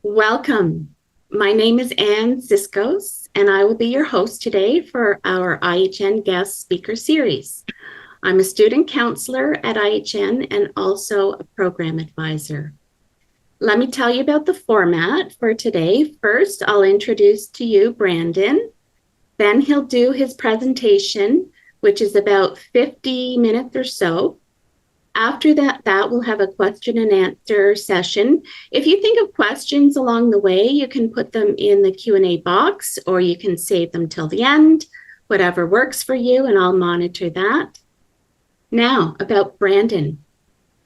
Welcome. My name is Anne Ziskos, and I will be your host today for our IHN guest speaker series. I'm a student counselor at IHN and also a program advisor. Let me tell you about the format for today. First, I'll introduce to you Brandon. Then he'll do his presentation, which is about 50 minutes or so. After that, we'll have a question and answer session. If you think of questions along the way, you can put them in the Q&A box, or you can save them till the end, whatever works for you, and I'll monitor that. Now, about Brandon.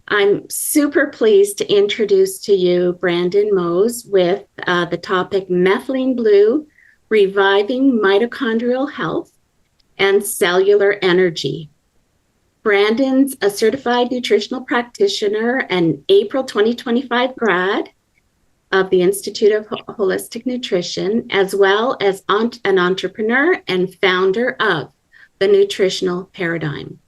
I'm super pleased to introduce to you Brandon Moase with the topic Methylene Blue, Reviving Mitochondrial Health and Cellular Energy. Brandon's a certified nutritional practitioner and April 2025 grad of the Institute of Holistic Nutrition, as well as an entrepreneur and founder of the Nutritional Paradigm,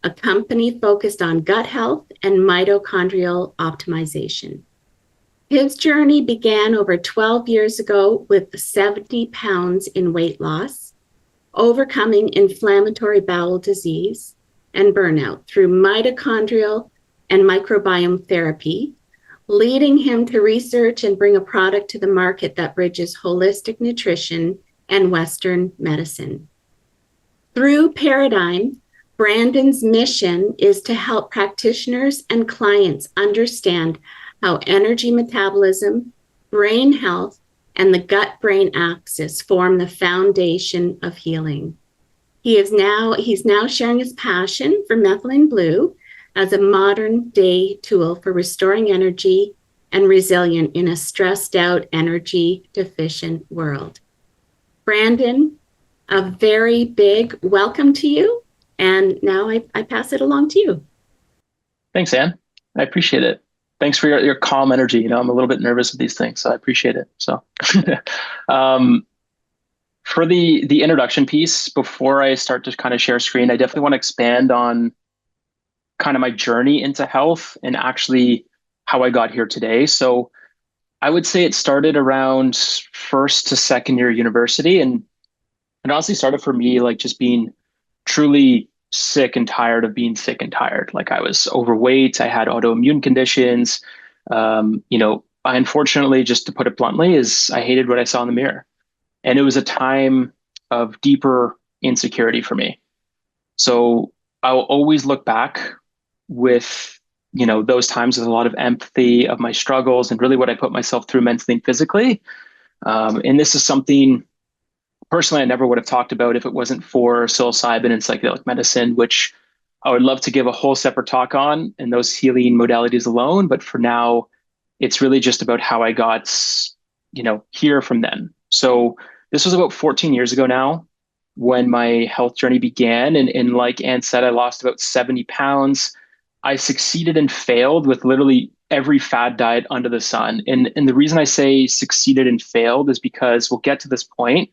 a company focused on gut health and mitochondrial optimization. His journey began over 12 years ago with 70 pounds in weight loss, overcoming inflammatory bowel disease and burnout through mitochondrial and microbiome therapy, leading him to research and bring a product to the market that bridges holistic nutrition and Western medicine. Through Paradigm, Brandon's mission is to help practitioners and clients understand how energy metabolism, brain health, and the gut-brain axis form the foundation of healing. He's now sharing his passion for Methylene Blue as a modern day tool for restoring energy and resilience in a stressed out, energy deficient world. Brandon, a very big welcome to you. And now I pass it along to you. Thanks, Anne. I appreciate it. Thanks for your calm energy. I'm a little bit nervous with these things, so I appreciate it. So for the introduction piece, before I start to kind of share screen, I definitely want to expand on kind of my journey into health and actually how I got here today. So I would say it started around first to second year university. And it honestly started for me like just being truly sick and tired of being sick and tired. Like I was overweight, I had autoimmune conditions. I unfortunately, just to put it bluntly, is I hated what I saw in the mirror. And it was a time of deeper insecurity for me. So I'll always look back with, those times with a lot of empathy of my struggles and really what I put myself through mentally and physically. And this is something personally I never would have talked about if it wasn't for psilocybin and psychedelic medicine, which I would love to give a whole separate talk on and those healing modalities alone. But for now, it's really just about how I got, here from then. So this was about 14 years ago now when my health journey began. And like Anne said, I lost about 70 pounds. I succeeded and failed with literally every fad diet under the sun. And the reason I say succeeded and failed is because we'll get to this point,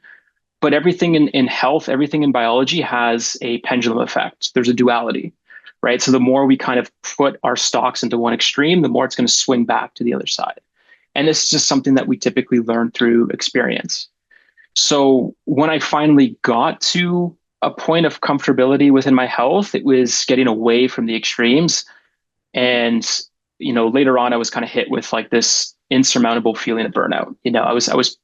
but everything in health, everything in biology has a pendulum effect. There's a duality, right? So the more we kind of put our stocks into one extreme, the more it's going to swing back to the other side. And this is just something that we typically learn through experience. So when I finally got to a point of comfortability within my health, it was getting away from the extremes. And, later on, I was kind of hit with like this insurmountable feeling of burnout. I was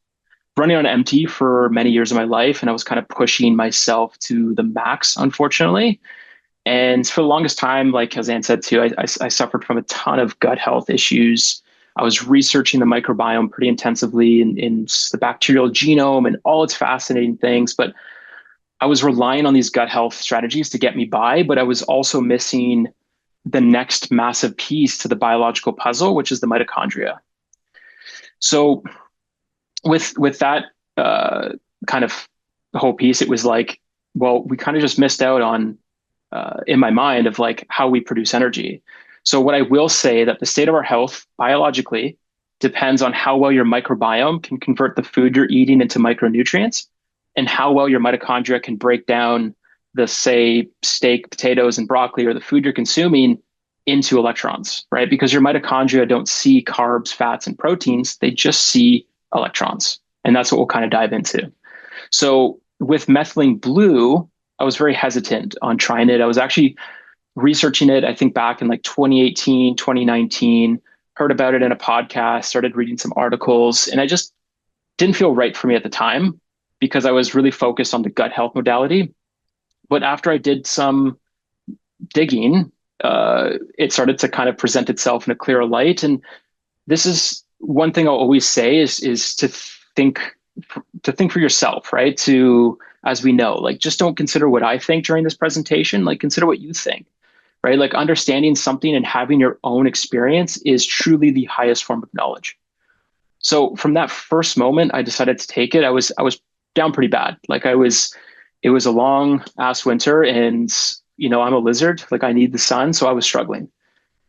running on empty for many years of my life, and I was kind of pushing myself to the max, unfortunately. And for the longest time, like as Anne said too, I suffered from a ton of gut health issues. I was researching the microbiome pretty intensively in the bacterial genome and all its fascinating things, but I was relying on these gut health strategies to get me by, but I was also missing the next massive piece to the biological puzzle, which is the mitochondria. So with that kind of the whole piece, it was like, well, we kind of just missed out on, in my mind, of like how we produce energy. So what I will say that the state of our health biologically depends on how well your microbiome can convert the food you're eating into micronutrients and how well your mitochondria can break down the, say, steak, potatoes, and broccoli or the food you're consuming into electrons, right? Because your mitochondria don't see carbs, fats, and proteins, they just see electrons. And that's what we'll kind of dive into. So with methylene blue, I was very hesitant on trying it. I was actually researching it, I think back in like 2018, 2019, heard about it in a podcast, started reading some articles, and I just didn't feel right for me at the time because I was really focused on the gut health modality. But after I did some digging, it started to kind of present itself in a clearer light. And this is one thing I'll always say is think to think for yourself, right? To, as we know, like just don't consider what I think during this presentation, like consider what you think, right? Like understanding something and having your own experience is truly the highest form of knowledge. So from that first moment, I decided to take it. I was down pretty bad. It was a long ass winter, and I'm a lizard. Like I need the sun, so I was struggling.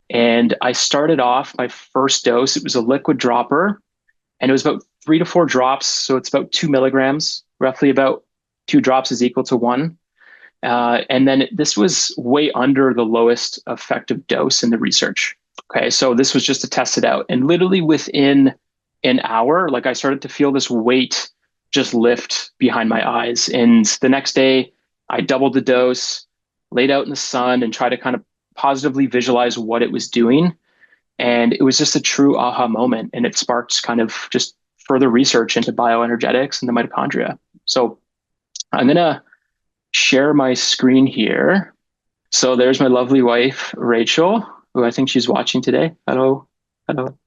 And I started off my first dose. It was a liquid dropper, and it was about 3 to 4 drops. So it's about 2 milligrams, roughly about 2 drops is equal to one. And then this was way under the lowest effective dose in the research. Okay, so this was just to test it out. And literally within an hour, like I started to feel this weight just lift behind my eyes. And the next day, I doubled the dose, laid out in the sun, and tried to kind of positively visualize what it was doing. And it was just a true aha moment. And it sparked kind of just further research into bioenergetics and the mitochondria. So I'm going to share my screen here. So there's my lovely wife, Rachel, who I think she's watching today. Hello. Hello.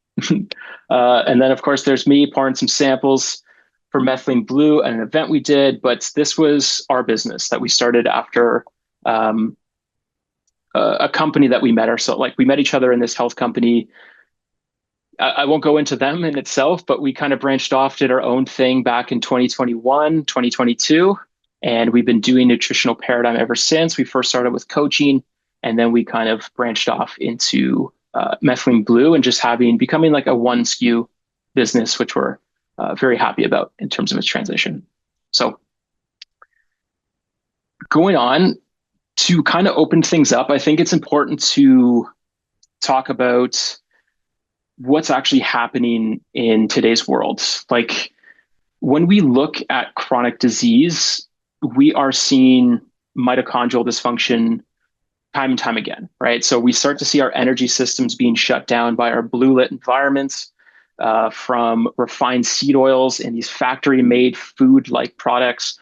And then, of course, there's me pouring some samples for methylene blue at an event we did. But this was our business that we started after a company that we met ourselves. Like we met each other in this health company. I won't go into them in itself, but we kind of branched off, did our own thing back in 2021, 2022. And we've been doing Nutritional Paradigm ever since. We first started with coaching, and then we kind of branched off into methylene blue and just becoming like a one SKU business, which we're very happy about in terms of its transition. So going on to kind of open things up, I think it's important to talk about what's actually happening in today's world. Like when we look at chronic disease, we are seeing mitochondrial dysfunction time and time again, right? So we start to see our energy systems being shut down by our blue lit environments, from refined seed oils and these factory made food like products.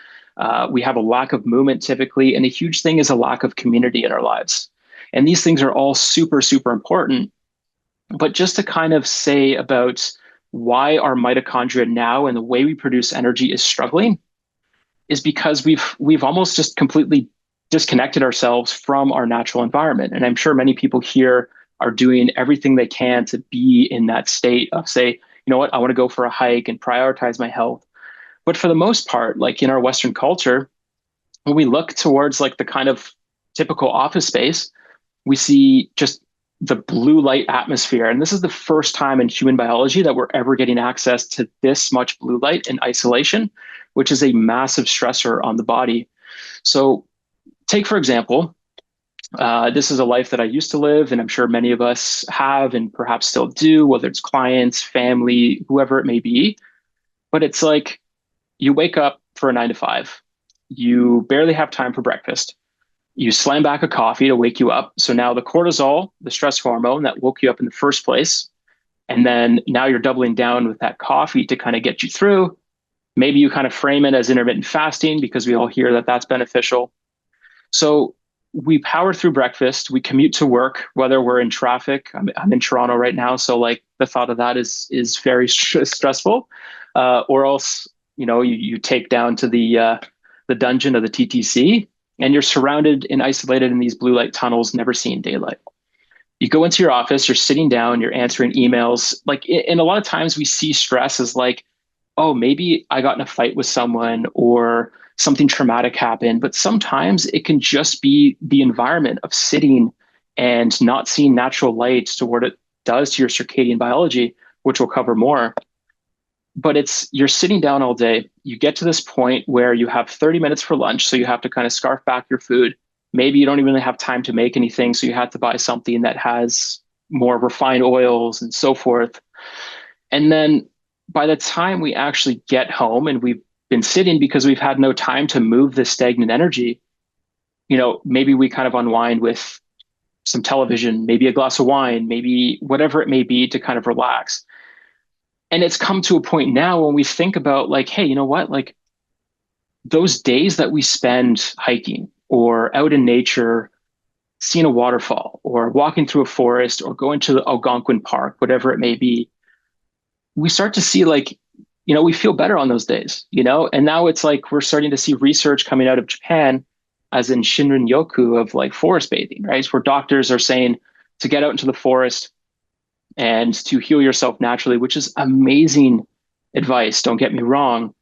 We have a lack of movement typically, and a huge thing is a lack of community in our lives. And these things are all super, super important. But just to kind of say about why our mitochondria now and the way we produce energy is struggling is because we've almost just completely disconnected ourselves from our natural environment. And I'm sure many people here are doing everything they can to be in that state of say, you know what, I want to go for a hike and prioritize my health. But for the most part, like in our Western culture, when we look towards like the kind of typical office space, we see just the blue light atmosphere. And this is the first time in human biology that we're ever getting access to this much blue light in isolation, which is a massive stressor on the body. So take, for example, this is a life that I used to live, and I'm sure many of us have and perhaps still do, whether it's clients, family, whoever it may be. But it's like you wake up for a 9 to 5, you barely have time for breakfast. You slam back a coffee to wake you up. So now the cortisol, the stress hormone that woke you up in the first place, and then now you're doubling down with that coffee to kind of get you through. Maybe you kind of frame it as intermittent fasting because we all hear that that's beneficial. So we power through breakfast, we commute to work, whether we're in traffic. I'm in Toronto right now, so like the thought of that is very stressful. Or else, you take down to the dungeon of the TTC, and you're surrounded and isolated in these blue light tunnels, never seeing daylight. You go into your office, you're sitting down, you're answering emails. Like, and a lot of times we see stress as like, oh, maybe I got in a fight with someone or something traumatic happened. But sometimes it can just be the environment of sitting and not seeing natural light to what it does to your circadian biology, which we'll cover more. But you're sitting down all day. You get to this point where you have 30 minutes for lunch. So you have to kind of scarf back your food. Maybe you don't even have time to make anything, so you have to buy something that has more refined oils and so forth. And then by the time we actually get home and we've been sitting because we've had no time to move this stagnant energy, maybe we kind of unwind with some television, maybe a glass of wine, maybe whatever it may be to kind of relax. And it's come to a point now when we think about like, hey, you know what? Like those days that we spend hiking or out in nature, seeing a waterfall or walking through a forest or going to the Algonquin Park, whatever it may be, we start to see like, we feel better on those days, and now it's like we're starting to see research coming out of Japan, as in Shinrin Yoku, of like forest bathing, right? Where doctors are saying to get out into the forest and to heal yourself naturally, which is amazing advice. Don't get me wrong,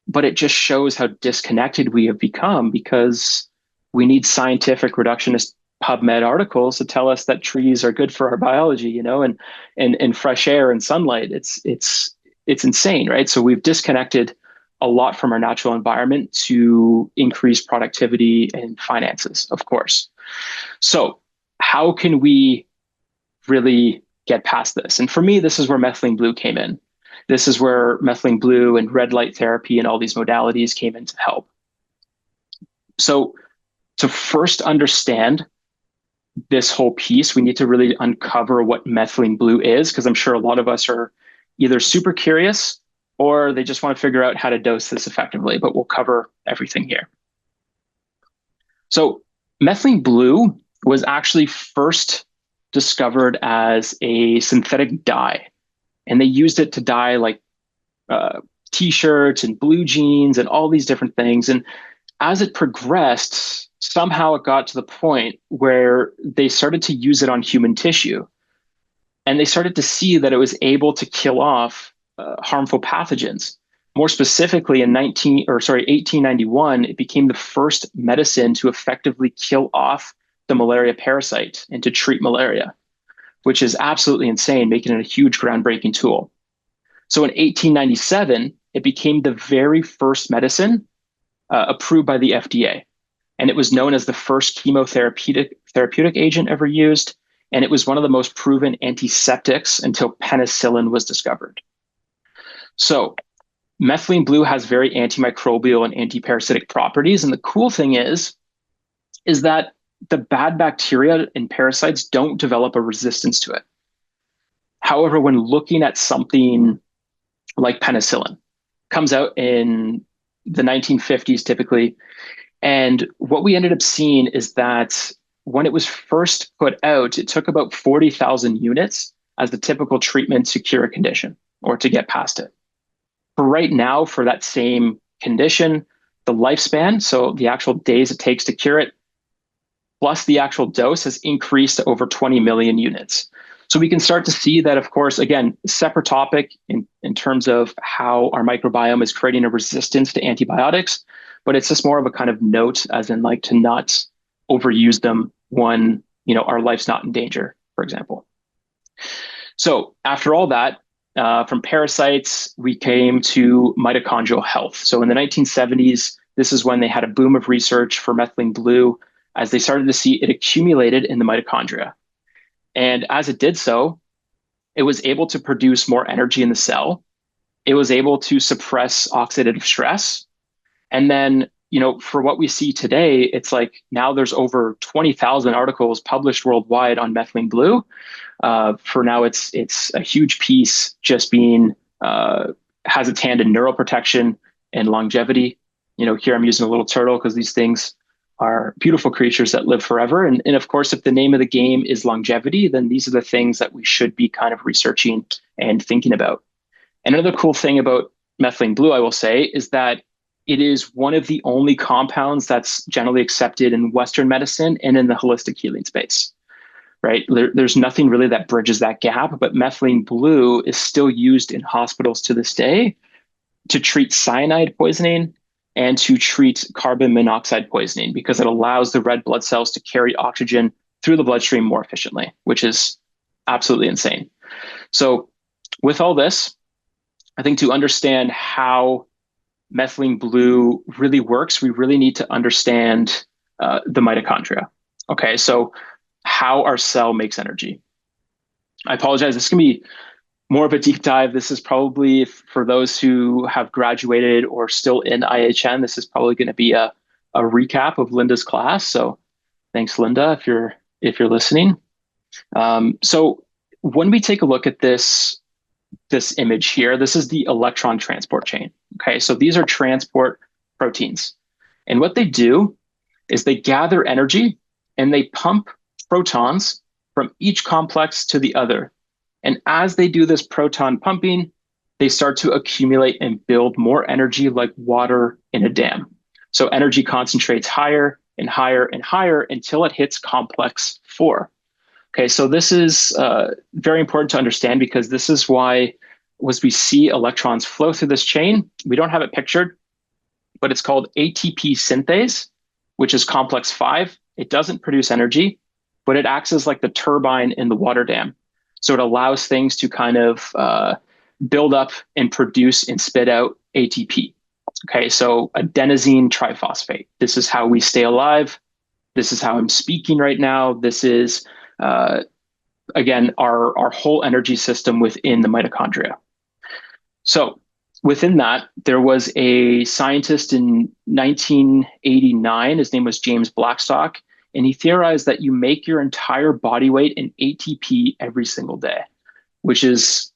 but it just shows how disconnected we have become because we need scientific reductionist PubMed articles to tell us that trees are good for our biology, and fresh air and sunlight. It's insane, right? So we've disconnected a lot from our natural environment to increase productivity and finances, of course. So how can we really get past this? And for me, this is where methylene blue came in. This is where methylene blue and red light therapy and all these modalities came in to help. So to first understand this whole piece, we need to really uncover what methylene blue is, because I'm sure a lot of us are either super curious or they just want to figure out how to dose this effectively, but we'll cover everything here. So methylene blue was actually first discovered as a synthetic dye, and they used it to dye like t-shirts and blue jeans and all these different things. And as it progressed, somehow it got to the point where they started to use it on human tissue. And they started to see that it was able to kill off harmful pathogens. More specifically, in 1891, it became the first medicine to effectively kill off the malaria parasite and to treat malaria, which is absolutely insane, making it a huge groundbreaking tool. So in 1897, it became the very first medicine approved by the FDA. And it was known as the first therapeutic agent ever used. And it was one of the most proven antiseptics until penicillin was discovered. So methylene blue has very antimicrobial and antiparasitic properties. And the cool thing is that the bad bacteria and parasites don't develop a resistance to it. However, when looking at something like penicillin, comes out in the 1950s typically, and what we ended up seeing is that when it was first put out, it took about 40,000 units as the typical treatment to cure a condition or to get past it. For right now, for that same condition, the lifespan, so the actual days it takes to cure it, plus the actual dose has increased to over 20 million units. So we can start to see that, of course, again, separate topic in terms of how our microbiome is creating a resistance to antibiotics, but it's just more of a kind of note, as in like to not overuse them when, our life's not in danger, for example. So after all that, from parasites, we came to mitochondrial health. So in the 1970s, this is when they had a boom of research for methylene blue as they started to see it accumulated in the mitochondria. And as it did so, it was able to produce more energy in the cell. It was able to suppress oxidative stress. And then, for what we see today, it's like now there's over 20,000 articles published worldwide on methylene blue. For now, it's a huge piece just being, has its hand in neuroprotection and longevity. Here I'm using a little turtle because these things are beautiful creatures that live forever. And of course, if the name of the game is longevity, then these are the things that we should be kind of researching and thinking about. And another cool thing about methylene blue, I will say, is that it is one of the only compounds that's generally accepted in Western medicine and in the holistic healing space, right? There's nothing really that bridges that gap, but methylene blue is still used in hospitals to this day to treat cyanide poisoning and to treat carbon monoxide poisoning, because it allows the red blood cells to carry oxygen through the bloodstream more efficiently, which is absolutely insane. So with all this, I think to understand how methylene blue really works, we really need to understand the mitochondria. Okay, so how our cell makes energy. I apologize. This can be more of a deep dive. This is probably for those who have graduated or still in IHN. This is probably going to be a recap of Linda's class. So thanks, Linda, if you're listening. So when we take a look at this image here, this is the electron transport chain. Okay, so these are transport proteins, and what they do is they gather energy and they pump protons from each complex to the other. And as they do this proton pumping, they start to accumulate and build more energy like water in a dam. So energy concentrates higher and higher and higher until it hits complex 4. Okay, so this is very important to understand because this is why as we see electrons flow through this chain, we don't have it pictured, but it's called ATP synthase, which is complex 5. It doesn't produce energy, but it acts as like the turbine in the water dam. So it allows things to kind of build up and produce and spit out ATP. Okay, so adenosine triphosphate. This is how we stay alive. This is how I'm speaking right now. This is, again, our whole energy system within the mitochondria. So within that, there was a scientist in 1989. His name was James Blackstock. And he theorized that you make your entire body weight in ATP every single day, which is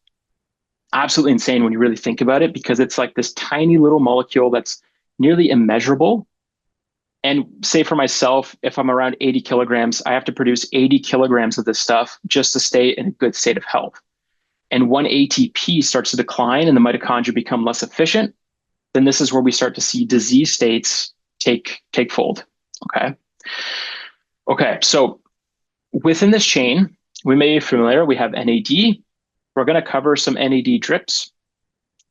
absolutely insane when you really think about it, because it's like this tiny little molecule that's nearly immeasurable. And say for myself, if I'm around 80 kilograms, I have to produce 80 kilograms of this stuff just to stay in a good state of health. And when ATP starts to decline and the mitochondria become less efficient, then this is where we start to see disease states take fold. Okay, so within this chain, we may be familiar, we have NAD. We're going to cover some NAD drips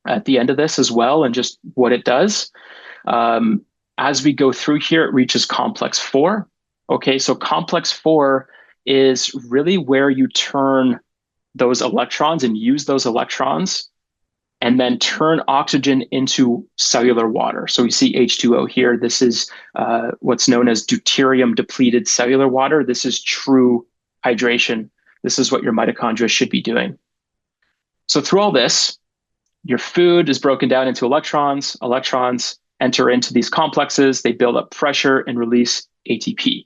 at the end of this as well, and just what it does. As we go through here, it reaches complex 4. Okay, so complex 4 is really where you turn those electrons and use those electrons and then turn oxygen into cellular water. So we see H2O here. This is what's known as deuterium depleted cellular water. This is true hydration. This is what your mitochondria should be doing. So through all this, your food is broken down into electrons. Electrons enter into these complexes. They build up pressure and release ATP.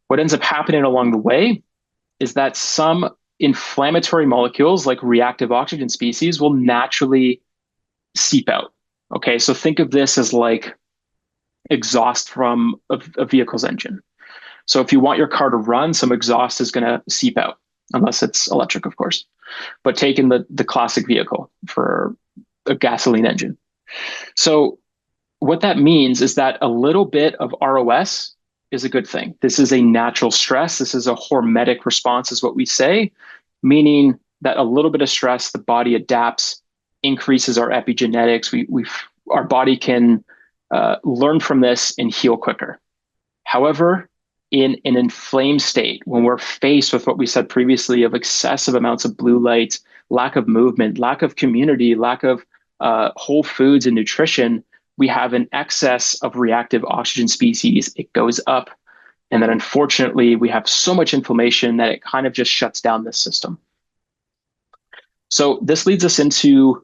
What ends up happening along the way is that some inflammatory molecules like reactive oxygen species will naturally seep out. Okay, so think of this as like exhaust from a vehicle's engine. So if you want your car to run, some exhaust is going to seep out, unless it's electric, of course. But take in the classic vehicle for a gasoline engine. So what that means is that a little bit of ROS is a good thing. This is a natural stress. This is a hormetic response, is what we say, meaning that a little bit of stress, the body adapts, increases our epigenetics. Our body can learn from this and heal quicker. However, in an inflamed state, when we're faced with what we said previously of excessive amounts of blue light, lack of movement, lack of community, lack of whole foods and nutrition, we have an excess of reactive oxygen species. It goes up. And then unfortunately, we have so much inflammation that it kind of just shuts down this system. So this leads us into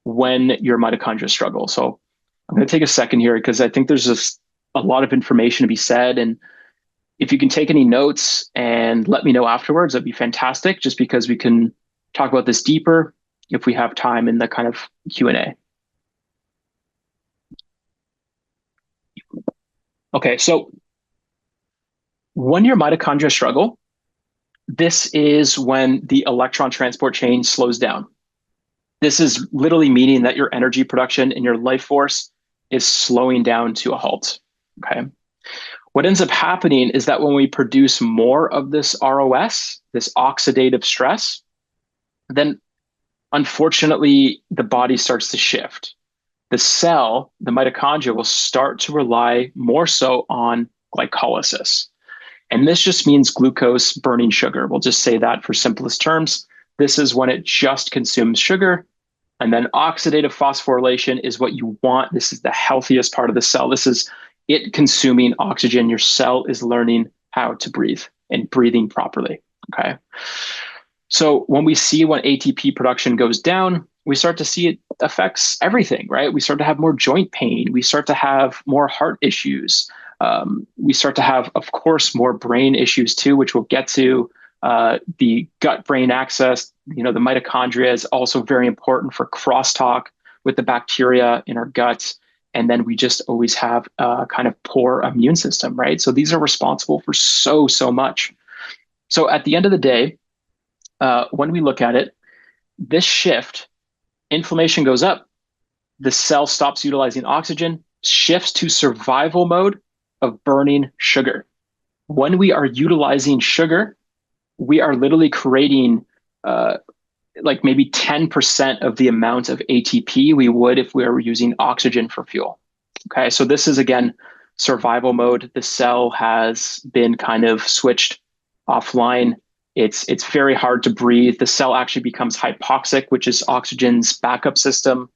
when your mitochondria struggle. So I'm going to take a second here because I think there's just a lot of information to be said. And if you can take any notes and let me know afterwards, that'd be fantastic, just because we can talk about this deeper if we have time in the kind of Q&A. Okay, so when your mitochondria struggle, this is when the electron transport chain slows down. This is literally meaning that your energy production and your life force is slowing down to a halt. Okay. What ends up happening is that when we produce more of this ROS, this oxidative stress, then unfortunately the body starts to shift. The cell, the mitochondria, will start to rely more so on glycolysis. And this just means glucose burning sugar. We'll just say that for simplest terms. This is when it just consumes sugar. And then oxidative phosphorylation is what you want. This is the healthiest part of the cell. This is it consuming oxygen, your cell is learning how to breathe and breathing properly. Okay. So when ATP production goes down, we start to see it affects everything, right? We start to have more joint pain. We start to have more heart issues. We start to have, of course, more brain issues too, which we'll get to. The gut-brain axis, the mitochondria is also very important for crosstalk with the bacteria in our guts. And then we just always have a kind of poor immune system, right? So these are responsible for so much. So at the end of the day, when we look at it, this shift, inflammation goes up, the cell stops utilizing oxygen, shifts to survival mode of burning sugar. When we are utilizing sugar, we are literally creating like maybe 10% of the amount of ATP we would if we were using oxygen for fuel. Okay, so this is again survival mode. The cell has been kind of switched offline. It's very hard to breathe. The cell actually becomes hypoxic, which is oxygen's backup system,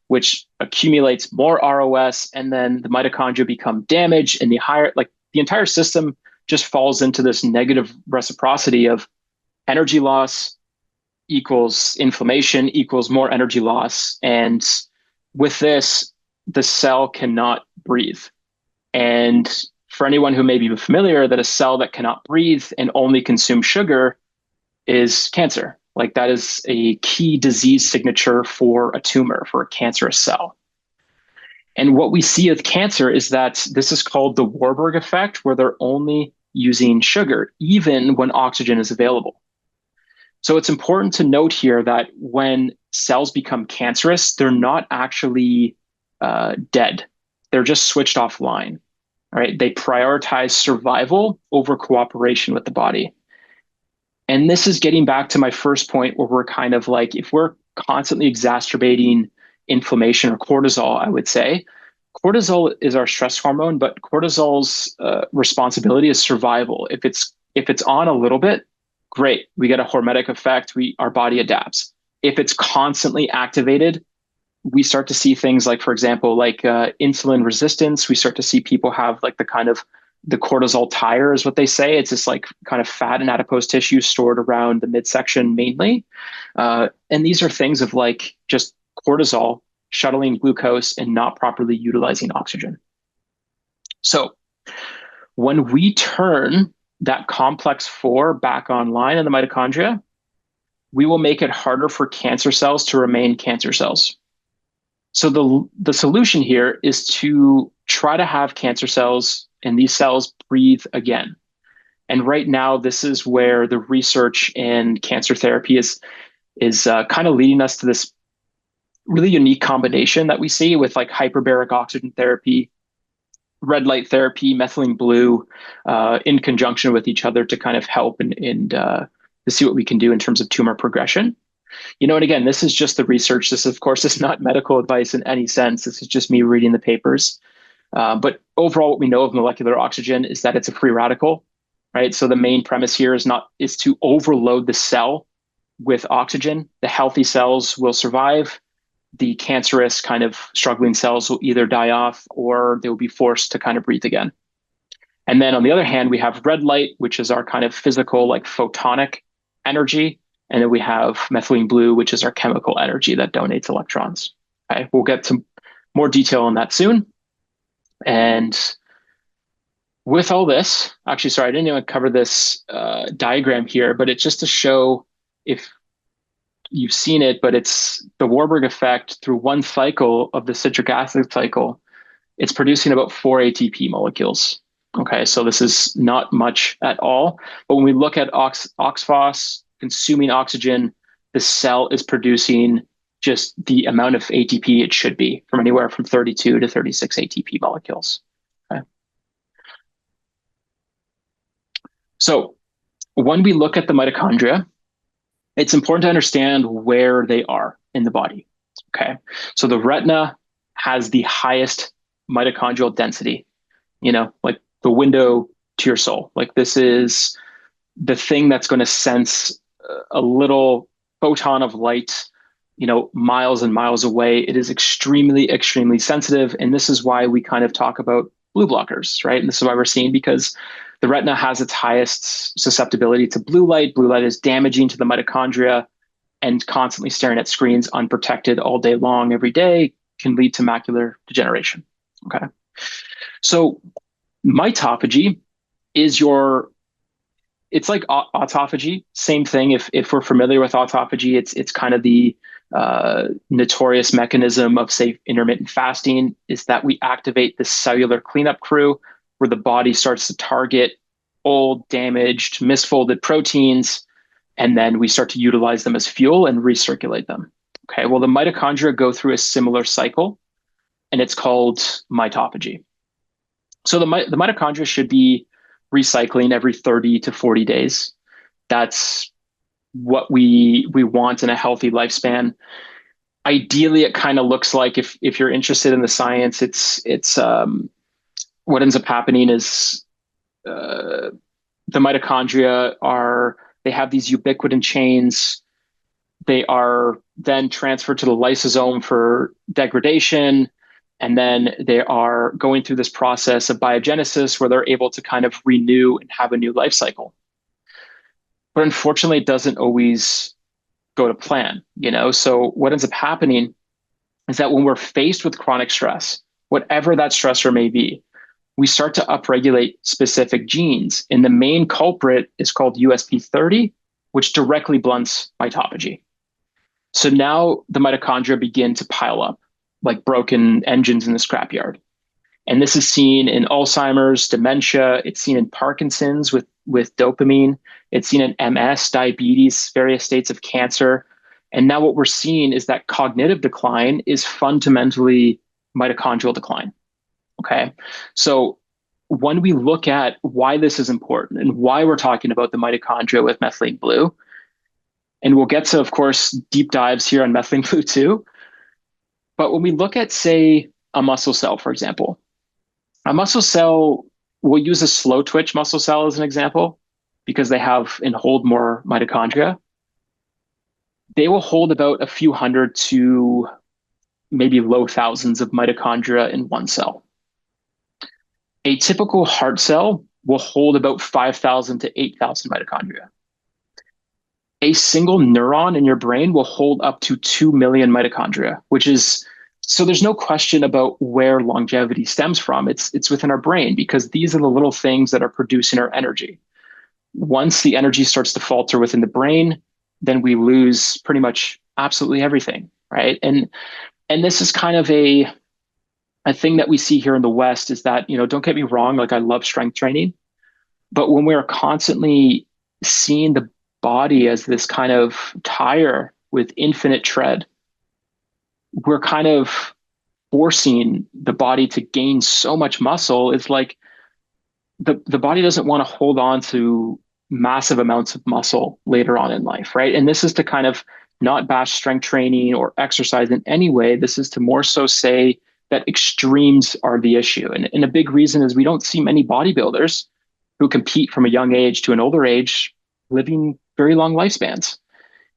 which accumulates more ROS, and then the mitochondria become damaged, and the entire system just falls into this negative reciprocity of energy loss equals inflammation equals more energy loss. And with this, the cell cannot breathe. And for anyone who may be familiar, that a cell that cannot breathe and only consume sugar is cancer. Like that is a key disease signature for a tumor, for a cancerous cell. And what we see with cancer is that this is called the Warburg effect, where they're only using sugar, even when oxygen is available. So it's important to note here that when cells become cancerous, they're not actually dead. They're just switched offline. Right? They prioritize survival over cooperation with the body. And this is getting back to my first point where we're kind of like, if we're constantly exacerbating inflammation or cortisol, I would say, cortisol is our stress hormone, but cortisol's responsibility is survival. If it's on a little bit, great, we get a hormetic effect, our body adapts. If it's constantly activated, we start to see things like, for example, like insulin resistance. We start to see people have like the cortisol tire is what they say. It's this like kind of fat and adipose tissue stored around the midsection mainly. And these are things of like just cortisol shuttling glucose and not properly utilizing oxygen. So when we turn that complex 4 back online in the mitochondria, we will make it harder for cancer cells to remain cancer cells. So the solution here is to try to have cancer cells and these cells breathe again. And right now, this is where the research in cancer therapy is kind of leading us to this really unique combination that we see with like hyperbaric oxygen therapy, red light therapy, methylene blue, in conjunction with each other to kind of help and to see what we can do in terms of tumor progression. And again, this is just the research. This, of course, is not medical advice in any sense. This is just me reading the papers. But overall, what we know of molecular oxygen is that it's a free radical, right? So the main premise here is to overload the cell with oxygen. The healthy cells will survive. The cancerous kind of struggling cells will either die off or they will be forced to kind of breathe again. And then on the other hand, we have red light, which is our kind of physical, like photonic energy. And then we have methylene blue, which is our chemical energy that donates electrons. Okay, we'll get to more detail on that soon. And with all this, actually, sorry, I didn't even cover this diagram here, but it's just to show if you've seen it, but it's the Warburg effect through one cycle of the citric acid cycle. It's producing about 4 ATP molecules. Okay, so this is not much at all. But when we look at oxphos consuming oxygen, the cell is producing just the amount of ATP it should be, from anywhere from 32 to 36 ATP molecules. Okay. So when we look at the mitochondria, it's important to understand where they are in the body. Okay. So the retina has the highest mitochondrial density, like the window to your soul. Like this is the thing that's going to sense a little photon of light, miles and miles away. It is extremely, extremely sensitive. And this is why we kind of talk about blue blockers, right? And this is why we're seeing, because the retina has its highest susceptibility to blue light. Blue light is damaging to the mitochondria, and constantly staring at screens unprotected all day long, every day, can lead to macular degeneration. Okay. So mitophagy is your, it's like autophagy, same thing. If we're familiar with autophagy, it's kind of the notorious mechanism of, say, intermittent fasting, is that we activate the cellular cleanup crew, where the body starts to target old, damaged, misfolded proteins, and then we start to utilize them as fuel and recirculate them. Okay, well, the mitochondria go through a similar cycle, and it's called mitophagy. So the mitochondria should be recycling every 30 to 40 days. That's what we want in a healthy lifespan. Ideally, it kind of looks like, if you're interested in the science, it's what ends up happening is the mitochondria they have these ubiquitin chains. They are then transferred to the lysosome for degradation. And then they are going through this process of biogenesis, where they're able to kind of renew and have a new life cycle. But unfortunately, it doesn't always go to plan, you know? So what ends up happening is that when we're faced with chronic stress, whatever that stressor may be, we start to upregulate specific genes. And the main culprit is called USP30, which directly blunts mitophagy. So now the mitochondria begin to pile up like broken engines in the scrapyard. And this is seen in Alzheimer's, dementia. It's seen in Parkinson's with dopamine. It's seen in MS, diabetes, various states of cancer. And now what we're seeing is that cognitive decline is fundamentally mitochondrial decline. Okay. So when we look at why this is important and why we're talking about the mitochondria with methylene blue, and we'll get to, of course, deep dives here on methylene blue too. But when we look at, say, a muscle cell, for example, a muscle cell, we'll use a slow twitch muscle cell as an example, because they have and hold more mitochondria. They will hold about a few hundred to maybe low thousands of mitochondria in one cell. A typical heart cell will hold about 5,000 to 8,000 mitochondria. A single neuron in your brain will hold up to 2 million mitochondria, which is, so there's no question about where longevity stems from. It's within our brain, because these are the little things that are producing our energy. Once the energy starts to falter within the brain, then we lose pretty much absolutely everything, right? And this is kind of a thing that we see here in the West, is that, you know, don't get me wrong, like, I love strength training, but when we're constantly seeing the body as this kind of tire with infinite tread, we're kind of forcing the body to gain so much muscle. It's like the body doesn't want to hold on to massive amounts of muscle later on in life, right? And this is to kind of not bash strength training or exercise in any way. This is to more so say that extremes are the issue. And a big reason is we don't see many bodybuilders who compete from a young age to an older age living very long lifespans.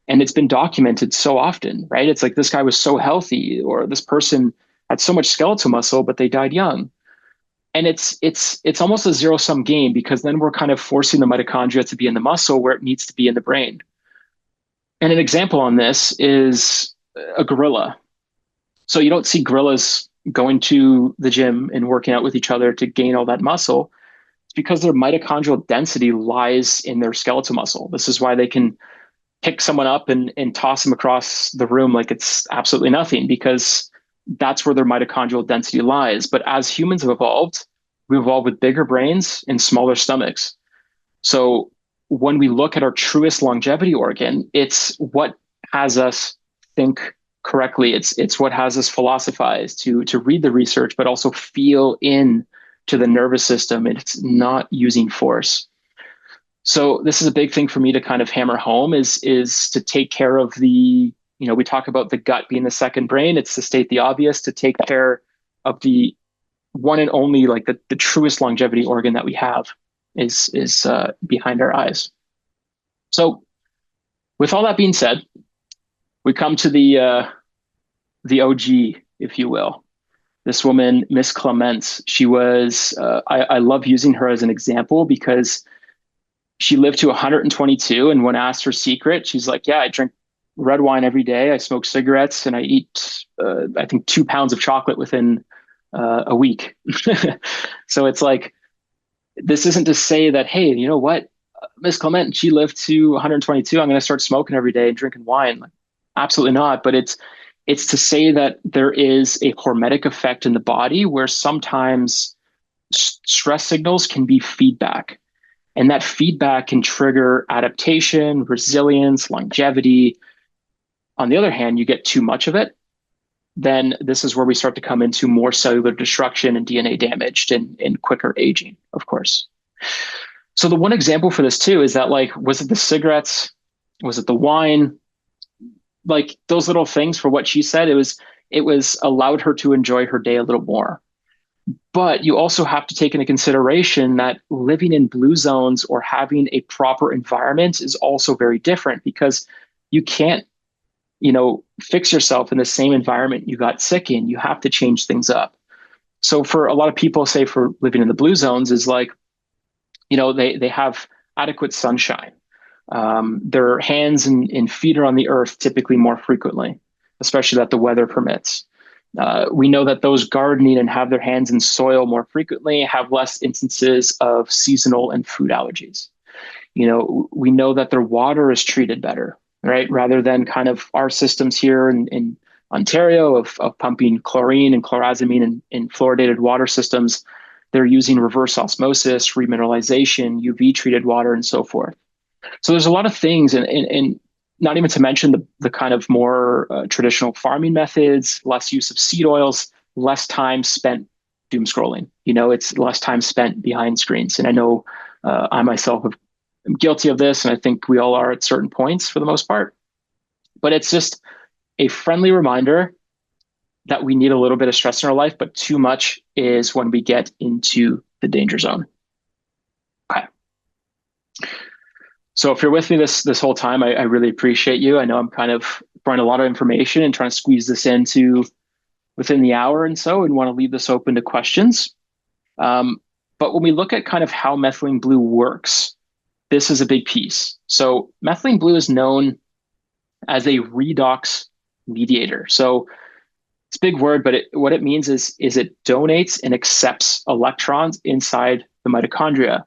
And it's been documented so often, right? It's like, this guy was so healthy, or this person had so much skeletal muscle, but they died young. And it's almost a zero-sum game, because then we're kind of forcing the mitochondria to be in the muscle where it needs to be in the brain. And an example on this is a gorilla. So you don't see gorillas going to the gym and working out with each other to gain all that muscle. It's because their mitochondrial density lies in their skeletal muscle. This is why they can pick someone up and toss them across the room like it's absolutely nothing, because that's where their mitochondrial density lies. But as humans have evolved, we evolved with bigger brains and smaller stomachs. So when we look at our truest longevity organ, it's what has us think correctly. It's what has us philosophize, to read the research, but also feel in to the nervous system. And it's not using force. So this is a big thing for me to kind of hammer home, is to take care of the, you know, we talk about the gut being the second brain. It's to state the obvious, to take care of the one and only, like the truest longevity organ that we have is behind our eyes. So with all that being said, we come to the OG, if you will. This woman, Miss Clements, she was, I love using her as an example because she lived to 122. And when asked her secret, she's like, yeah, I drink red wine every day. I smoke cigarettes and I eat, I think, 2 pounds of chocolate within a week. So it's like, this isn't to say that, hey, you know what? Miss Clement, she lived to 122. I'm going to start smoking every day and drinking wine. Like, absolutely not. But it's to say that there is a hormetic effect in the body where sometimes stress signals can be feedback. And that feedback can trigger adaptation, resilience, longevity. On the other hand, you get too much of it, then this is where we start to come into more cellular destruction and DNA damage and quicker aging, of course. So the one example for this too is that, like, was it the cigarettes? Was it the wine? Like those little things, for what she said, it was allowed her to enjoy her day a little more. But you also have to take into consideration that living in blue zones or having a proper environment is also very different, because you can't, fix yourself in the same environment you got sick in. You have to change things up. So for a lot of people, say for living in the blue zones, is like, they have adequate sunshine. Their hands and feet are on the earth typically more frequently, especially that the weather permits. We know that those gardening and have their hands in soil more frequently have less instances of seasonal and food allergies. We know that their water is treated better, right? Rather than kind of our systems here in Ontario of pumping chlorine and chlorazamine in fluoridated water systems, they're using reverse osmosis, remineralization, UV treated water, and so forth. So there's a lot of things, and not even to mention the kind of more traditional farming methods, less use of seed oils, less time spent doom scrolling. It's less time spent behind screens. And I know I myself am guilty of this, and I think we all are at certain points for the most part. But it's just a friendly reminder that we need a little bit of stress in our life, but too much is when we get into the danger zone. Okay. So if you're with me this whole time, I really appreciate you. I know I'm kind of throwing a lot of information and trying to squeeze this into within the hour and so, and want to leave this open to questions. But when we look at kind of how methylene blue works, this is a big piece. So methylene blue is known as a redox mediator. So it's a big word, but what it means is it donates and accepts electrons inside the mitochondria.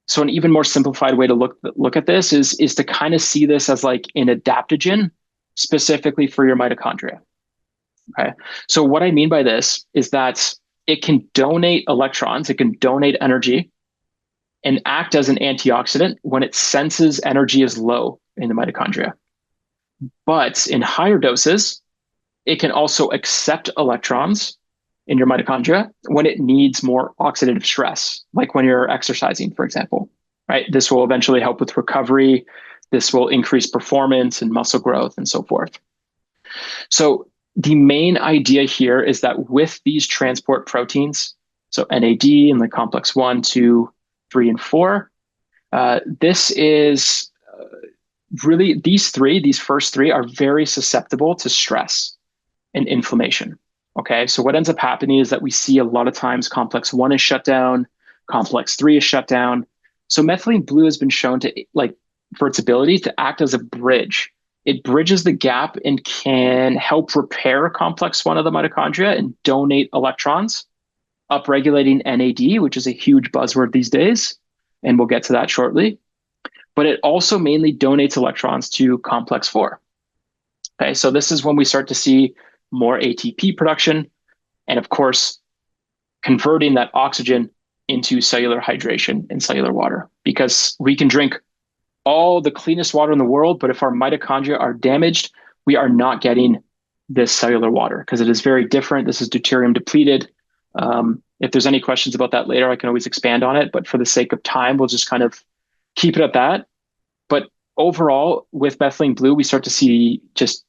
So an even more simplified way to look at this is to kind of see this as like an adaptogen specifically for your mitochondria. Okay. So what I mean by this is that it can donate electrons, it can donate energy, and act as an antioxidant when it senses energy is low in the mitochondria. But in higher doses, it can also accept electrons in your mitochondria when it needs more oxidative stress, like when you're exercising, for example, right? This will eventually help with recovery. This will increase performance and muscle growth and so forth. So the main idea here is that with these transport proteins, so NAD and the complex 1, 2, 3, and 4, this is really, these first three are very susceptible to stress and inflammation. Okay, so what ends up happening is that we see a lot of times complex 1 is shut down, complex 3 is shut down. So methylene blue has been shown to, like, for its ability to act as a bridge. It bridges the gap and can help repair complex 1 of the mitochondria and donate electrons, upregulating NAD, which is a huge buzzword these days, and we'll get to that shortly. But it also mainly donates electrons to complex 4. Okay, so this is when we start to see more ATP production, and of course, converting that oxygen into cellular hydration and cellular water. Because we can drink all the cleanest water in the world, but if our mitochondria are damaged, we are not getting this cellular water because it is very different. This is deuterium depleted. If there's any questions about that later, I can always expand on it, but for the sake of time, we'll just kind of keep it at that. But overall, with methylene blue, we start to see just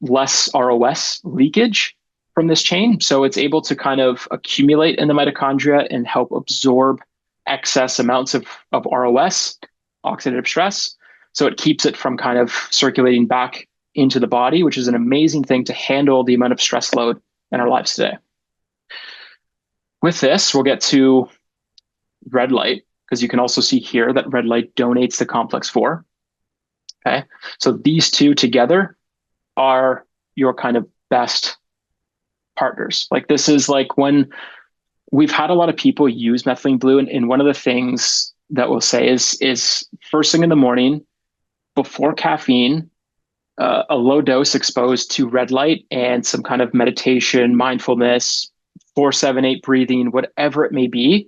less ROS leakage from this chain. So it's able to kind of accumulate in the mitochondria and help absorb excess amounts of ROS, oxidative stress. So it keeps it from kind of circulating back into the body, which is an amazing thing to handle the amount of stress load in our lives today. With this, we'll get to red light, because you can also see here that red light donates to complex 4. Okay. So these two together are your kind of best partners. Like this is like when we've had a lot of people use methylene blue, and one of the things that we'll say is first thing in the morning before caffeine, a low dose exposed to red light and some kind of meditation, mindfulness, 4-7-8 breathing, whatever it may be,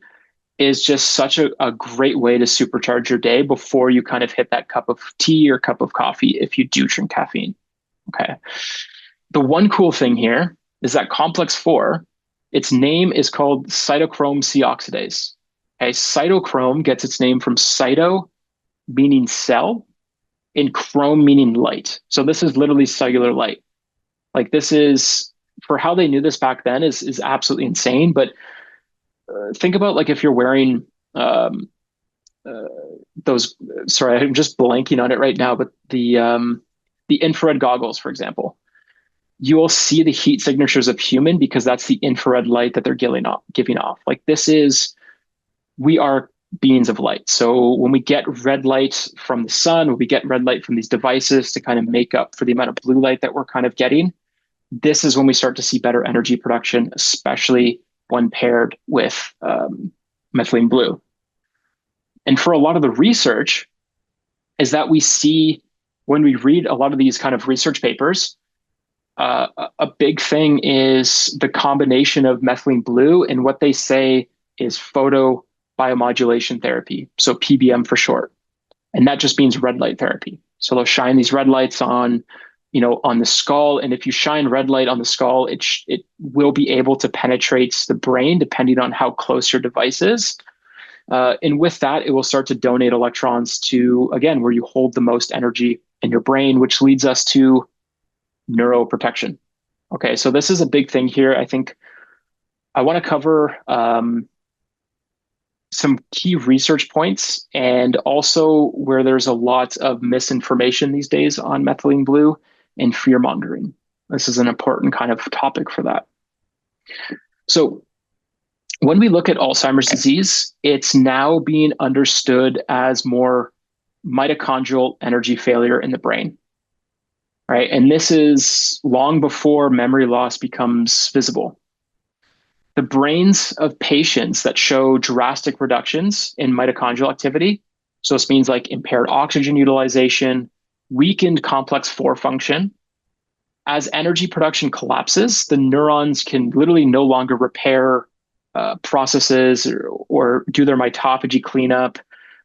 is just such a great way to supercharge your day before you kind of hit that cup of tea or cup of coffee if you do drink caffeine. Okay. The one cool thing here is that complex 4, its name is called cytochrome C oxidase. Okay. Cytochrome gets its name from cyto, meaning cell, and chrome meaning light. So this is literally cellular light. Like this is, for how they knew this back then, is absolutely insane. But think about like if you're wearing uh, those. Sorry, I'm just blanking on it right now. But the infrared goggles, for example, you will see the heat signatures of human because that's the infrared light that they're giving off. Like this is, we are beings of light. So when we get red light from the sun, when we get red light from these devices to kind of make up for the amount of blue light that we're kind of getting, this is when we start to see better energy production, especially when paired with methylene blue. And for a lot of the research is that we see when we read a lot of these kind of research papers, a big thing is the combination of methylene blue and what they say is photobiomodulation therapy. So PBM for short. And that just means red light therapy. So they'll shine these red lights on, on the skull. And if you shine red light on the skull, it will be able to penetrate the brain depending on how close your device is. And with that, it will start to donate electrons to, again, where you hold the most energy in your brain, which leads us to neuroprotection. Okay, so this is a big thing here. I think I want to cover some key research points and also where there's a lot of misinformation these days on methylene blue and fear mongering. This is an important kind of topic for that. So when we look at Alzheimer's disease, it's now being understood as more mitochondrial energy failure in the brain. Right. And this is long before memory loss becomes visible. The brains of patients that show drastic reductions in mitochondrial activity, so this means like impaired oxygen utilization, weakened complex 4 function, as energy production collapses, the neurons can literally no longer repair processes or do their mitophagy cleanup.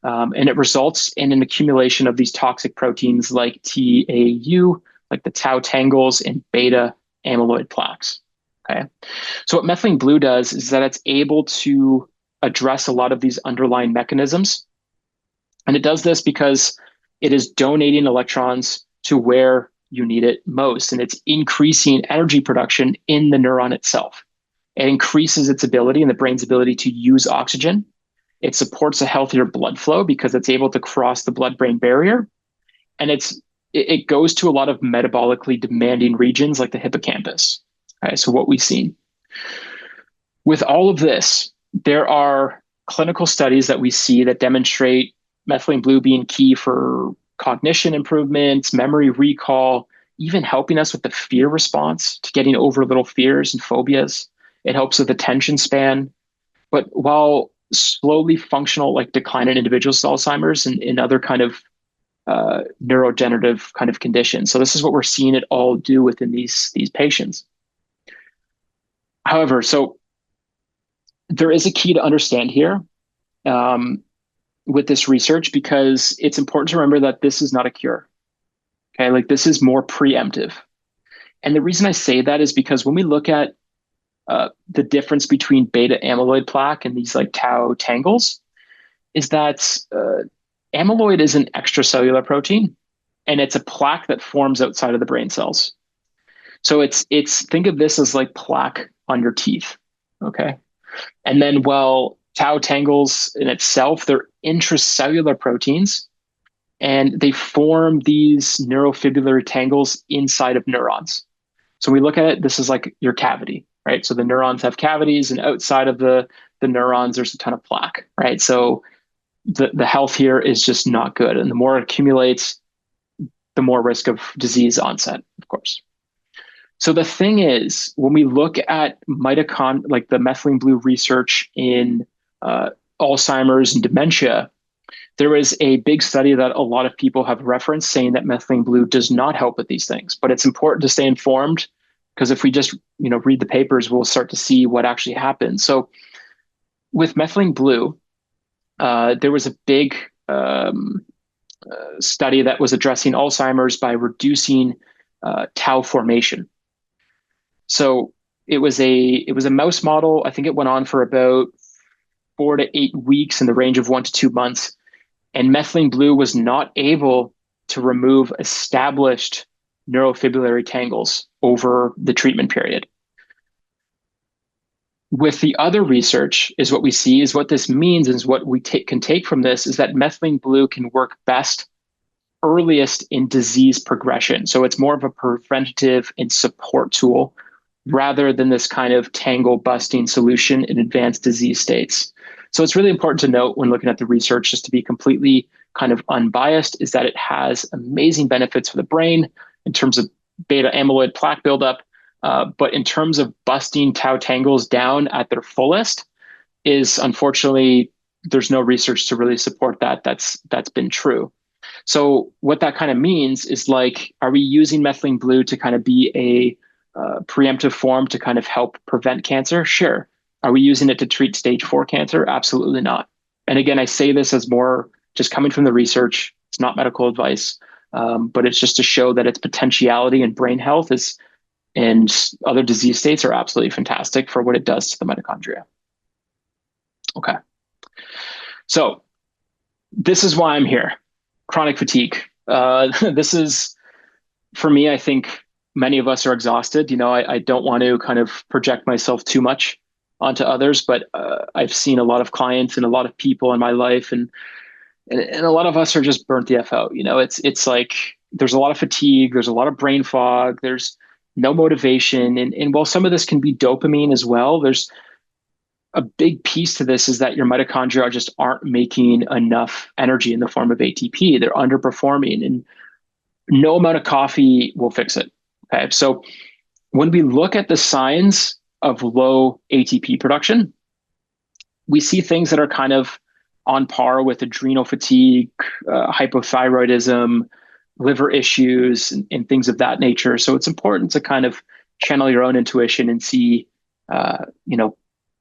And it results in an accumulation of these toxic proteins like TAU, like the tau tangles and beta amyloid plaques. Okay. So what methylene blue does is that it's able to address a lot of these underlying mechanisms. And it does this because it is donating electrons to where you need it most. And it's increasing energy production in the neuron itself. It increases its ability and the brain's ability to use oxygen. It supports a healthier blood flow because it's able to cross the blood-brain barrier. And it goes to a lot of metabolically demanding regions like the hippocampus. Okay, so what we've seen. With all of this, there are clinical studies that we see that demonstrate methylene blue being key for cognition improvements, memory recall, even helping us with the fear response to getting over little fears and phobias. It helps with attention span. But while slowly functional like decline in individuals with Alzheimer's and in other kind of neurodegenerative kind of conditions. So this is what we're seeing it all do within these patients. However, so there is a key to understand here with this research because it's important to remember that this is not a cure. Okay, like this is more preemptive. And the reason I say that is because when we look at the difference between beta amyloid plaque and these like tau tangles, is that amyloid is an extracellular protein, and it's a plaque that forms outside of the brain cells. So it's think of this as like plaque on your teeth, okay? And then while tau tangles in itself, they're intracellular proteins, and they form these neurofibular tangles inside of neurons. So we look at it, this is like your cavity. right? So the neurons have cavities, and outside of the neurons, there's a ton of plaque, right? So the health here is just not good. And the more it accumulates, the more risk of disease onset, of course. So the thing is, when we look at like the methylene blue research in uh, Alzheimer's and dementia, there is a big study that a lot of people have referenced saying that methylene blue does not help with these things. But it's important to stay informed because if we just read the papers, we'll start to see what actually happens. So with methylene blue, there was a big study that was addressing Alzheimer's by reducing tau formation. So it was a mouse model. I think it went on for about 4 to 8 weeks in the range of 1 to 2 months. And methylene blue was not able to remove established neurofibrillary tangles over the treatment period. With the other research is what we see is what this means is what we can take from this is that methylene blue can work best earliest in disease progression. So it's more of a preventative and support tool rather than this kind of tangle busting solution in advanced disease states. So it's really important to note when looking at the research, just to be completely kind of unbiased, is that it has amazing benefits for the brain in terms of beta amyloid plaque buildup. But in terms of busting tau tangles down at their fullest, is unfortunately, there's no research to really support that. That's been true. So what that kind of means is like, are we using methylene blue to kind of be a preemptive form to kind of help prevent cancer? Sure. Are we using it to treat stage 4 cancer? Absolutely not. And again, I say this as more just coming from the research. It's not medical advice, but it's just to show that its potentiality in brain health is and other disease states are absolutely fantastic for what it does to the mitochondria. Okay. So this is why I'm here. Chronic fatigue. This is, for me, I think many of us are exhausted. I don't want to kind of project myself too much onto others, but I've seen a lot of clients and a lot of people in my life, and a lot of us are just burnt the F out. It's like there's a lot of fatigue, there's a lot of brain fog, there's no motivation. And while some of this can be dopamine as well, there's a big piece to this is that your mitochondria just aren't making enough energy in the form of ATP. They're underperforming, and no amount of coffee will fix it. Okay. So when we look at the signs of low ATP production, we see things that are kind of on par with adrenal fatigue, hypothyroidism, liver issues, and things of that nature. So it's important to kind of channel your own intuition and see,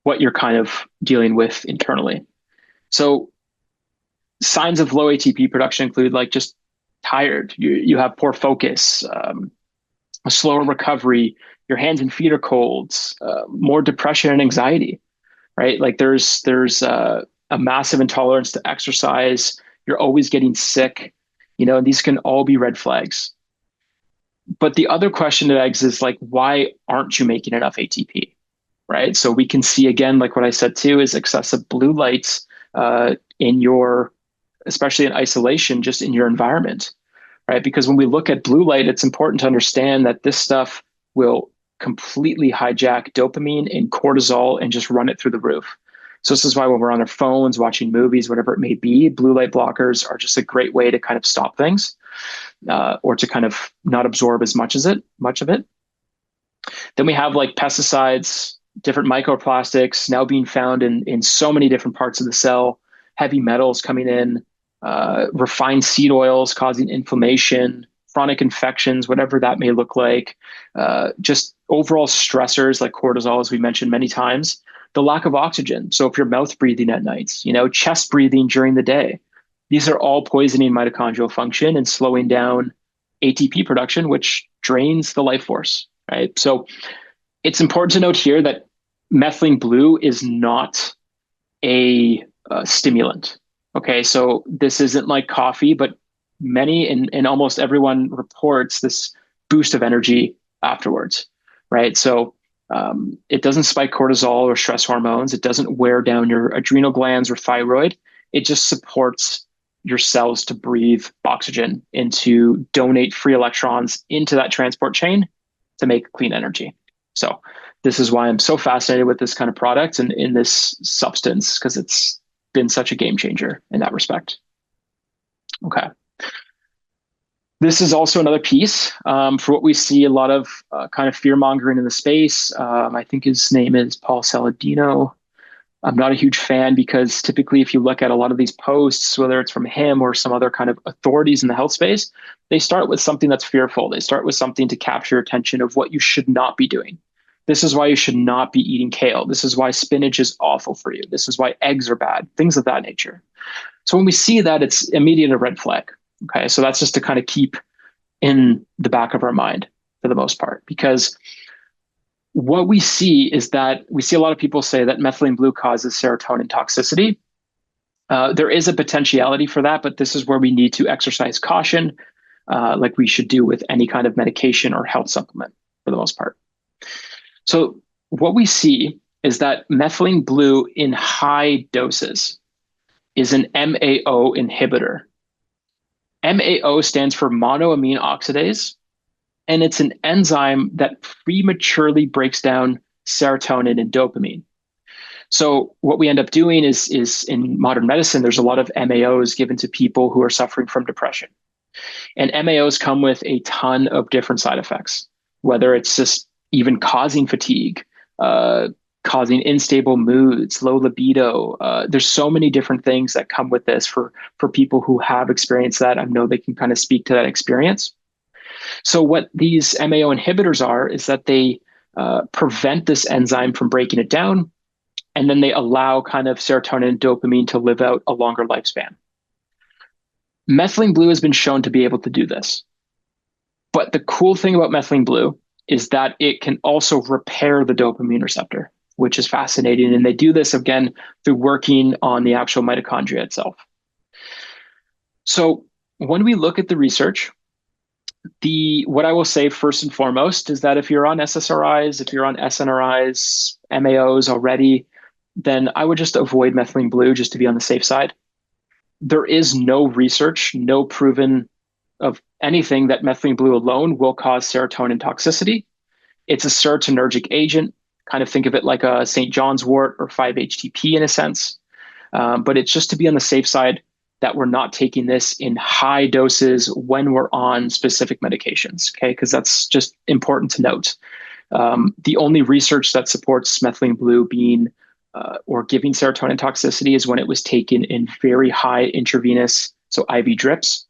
what you're kind of dealing with internally. So signs of low ATP production include like just tired, you have poor focus, a slower recovery, your hands and feet are cold, more depression and anxiety, right? Like there's a massive intolerance to exercise. You're always getting sick, and these can all be red flags. But the other question that begs is like, why aren't you making enough ATP, right? So we can see again, like what I said too, is excessive blue lights especially in isolation, just in your environment, right? Because when we look at blue light, it's important to understand that this stuff will completely hijack dopamine and cortisol and just run it through the roof. So this is why when we're on our phones, watching movies, whatever it may be, blue light blockers are just a great way to kind of stop things or to kind of not absorb as much of it. Then we have like pesticides, different microplastics now being found in so many different parts of the cell, heavy metals coming in, refined seed oils causing inflammation, chronic infections, whatever that may look like, just overall stressors like cortisol, as we mentioned many times, the lack of oxygen. So if you're mouth breathing at nights, chest breathing during the day, these are all poisoning mitochondrial function and slowing down ATP production, which drains the life force, right? So it's important to note here that methylene blue is not a stimulant. Okay, so this isn't like coffee, but many and almost everyone reports this boost of energy afterwards, right? So it doesn't spike cortisol or stress hormones. It doesn't wear down your adrenal glands or thyroid. It just supports your cells to breathe oxygen and to donate free electrons into that transport chain to make clean energy. So this is why I'm so fascinated with this kind of product and in this substance, because it's been such a game changer in that respect. Okay. This is also another piece for what we see a lot of kind of fear mongering in the space. I think his name is Paul Saladino. I'm not a huge fan because typically, if you look at a lot of these posts, whether it's from him or some other kind of authorities in the health space, they start with something that's fearful. They start with something to capture your attention of what you should not be doing. This is why you should not be eating kale. This is why spinach is awful for you. This is why eggs are bad, things of that nature. So when we see that, it's immediate a red flag. Okay. So that's just to kind of keep in the back of our mind for the most part, because what we see is that we see a lot of people say that methylene blue causes serotonin toxicity. There is a potentiality for that, but this is where we need to exercise caution, like we should do with any kind of medication or health supplement for the most part. So what we see is that methylene blue in high doses is an MAO inhibitor. MAO stands for monoamine oxidase, and it's an enzyme that prematurely breaks down serotonin and dopamine. So what we end up doing is in modern medicine, there's a lot of MAOs given to people who are suffering from depression. And MAOs come with a ton of different side effects, whether it's just even causing fatigue, causing unstable moods, low libido. There's so many different things that come with this for people who have experienced that. I know they can kind of speak to that experience. So what these MAO inhibitors are is that they prevent this enzyme from breaking it down, and then they allow kind of serotonin and dopamine to live out a longer lifespan. Methylene blue has been shown to be able to do this. But the cool thing about methylene blue is that it can also repair the dopamine receptor, which is fascinating. And they do this again through working on the actual mitochondria itself. So when we look at the research, what I will say first and foremost is that if you're on SSRIs, if you're on SNRIs, MAOs already, then I would just avoid methylene blue just to be on the safe side. There is no research, no proven of anything that methylene blue alone will cause serotonin toxicity. It's a serotonergic agent. Kind of think of it like a St. John's wort or 5-HTP in a sense. But it's just to be on the safe side that we're not taking this in high doses when we're on specific medications, okay? Because that's just important to note. The only research that supports methylene blue being or giving serotonin toxicity is when it was taken in very high intravenous, so IV drips,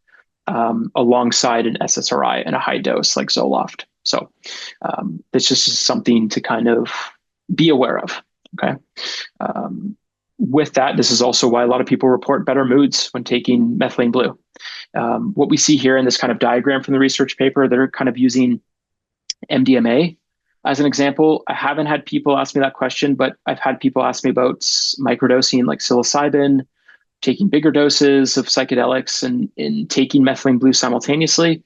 alongside an SSRI and a high dose like Zoloft. So it's just something to kind of be aware of, okay? With that, this is also why a lot of people report better moods when taking methylene blue. What we see here in this kind of diagram from the research paper, they're kind of using MDMA as an example. I haven't had people ask me that question, but I've had people ask me about microdosing like psilocybin, taking bigger doses of psychedelics and taking methylene blue simultaneously.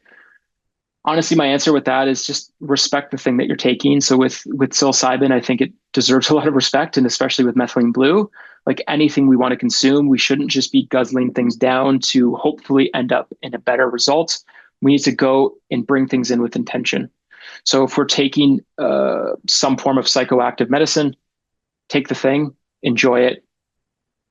Honestly, my answer with that is just respect the thing that you're taking. So with psilocybin, I think it deserves a lot of respect, and especially with methylene blue, like anything we want to consume, we shouldn't just be guzzling things down to hopefully end up in a better result. We need to go and bring things in with intention. So if we're taking some form of psychoactive medicine, take the thing, enjoy it.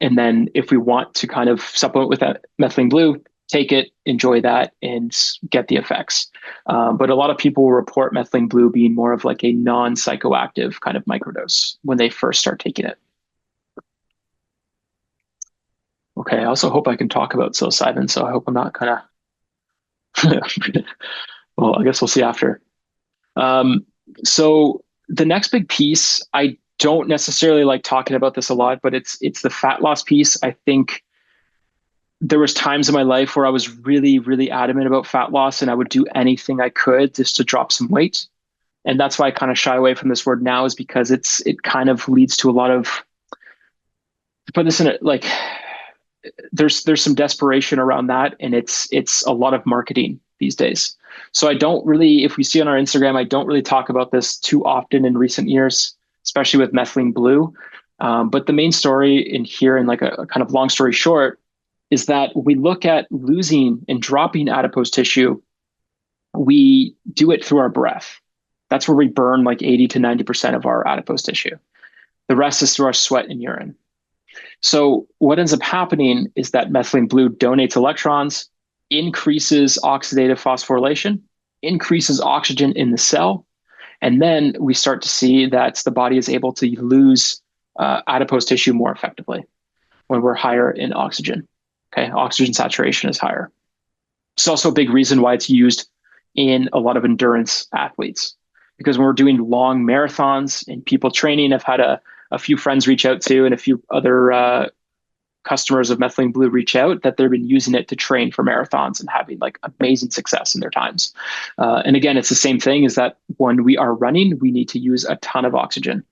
And then if we want to kind of supplement with that methylene blue, take it, enjoy that, and get the effects. But a lot of people will report methylene blue being more of like a non-psychoactive kind of microdose when they first start taking it. Okay, I also hope I can talk about psilocybin, so I hope I'm not kind of, well, I guess we'll see after. So the next big piece, I don't necessarily like talking about this a lot, but it's the fat loss piece. I think there was times in my life where I was really, really adamant about fat loss, and I would do anything I could just to drop some weight. And that's why I kind of shy away from this word now, is because it kind of leads to a lot of, to put this in it, like there's some desperation around that, and it's a lot of marketing these days. So I don't really, if we see on our Instagram, I don't really talk about this too often in recent years, especially with methylene blue. But the main story in here, and like a kind of long story short, is that we look at losing and dropping adipose tissue, we do it through our breath. That's where we burn like 80 to 90% of our adipose tissue. The rest is through our sweat and urine. So what ends up happening is that methylene blue donates electrons, increases oxidative phosphorylation, increases oxygen in the cell, and then we start to see that the body is able to lose adipose tissue more effectively when we're higher in oxygen. Okay, oxygen saturation is higher. It's also a big reason why it's used in a lot of endurance athletes, because when we're doing long marathons and people training, I've had a few friends reach out to and a few other customers of methylene blue reach out that they've been using it to train for marathons and having like amazing success in their times. And again, it's the same thing, is that when we are running, we need to use a ton of oxygen.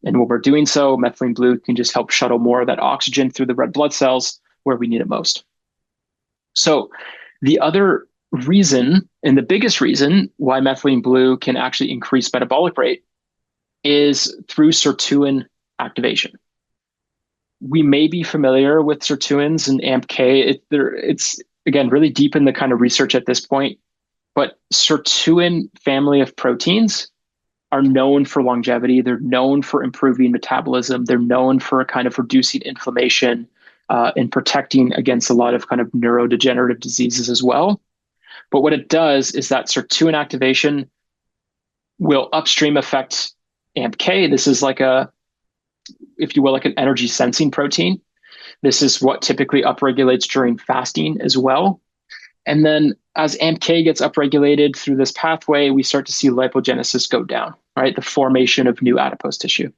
And when we're doing so, methylene blue can just help shuttle more of that oxygen through the red blood cells where we need it most. So the other reason, and the biggest reason why methylene blue can actually increase metabolic rate, is through sirtuin activation. We may be familiar with sirtuins and AMPK. It's, again, really deep in the kind of research at this point, but sirtuin family of proteins are known for longevity. They're known for improving metabolism. They're known for kind of reducing inflammation and protecting against a lot of kind of neurodegenerative diseases as well. But what it does is that sirtuin activation will upstream affect AMPK. This is like if you will, like an energy sensing protein. This is what typically upregulates during fasting as well. And then as AMPK gets upregulated through this pathway, we start to see lipogenesis go down, right? The formation of new adipose tissue.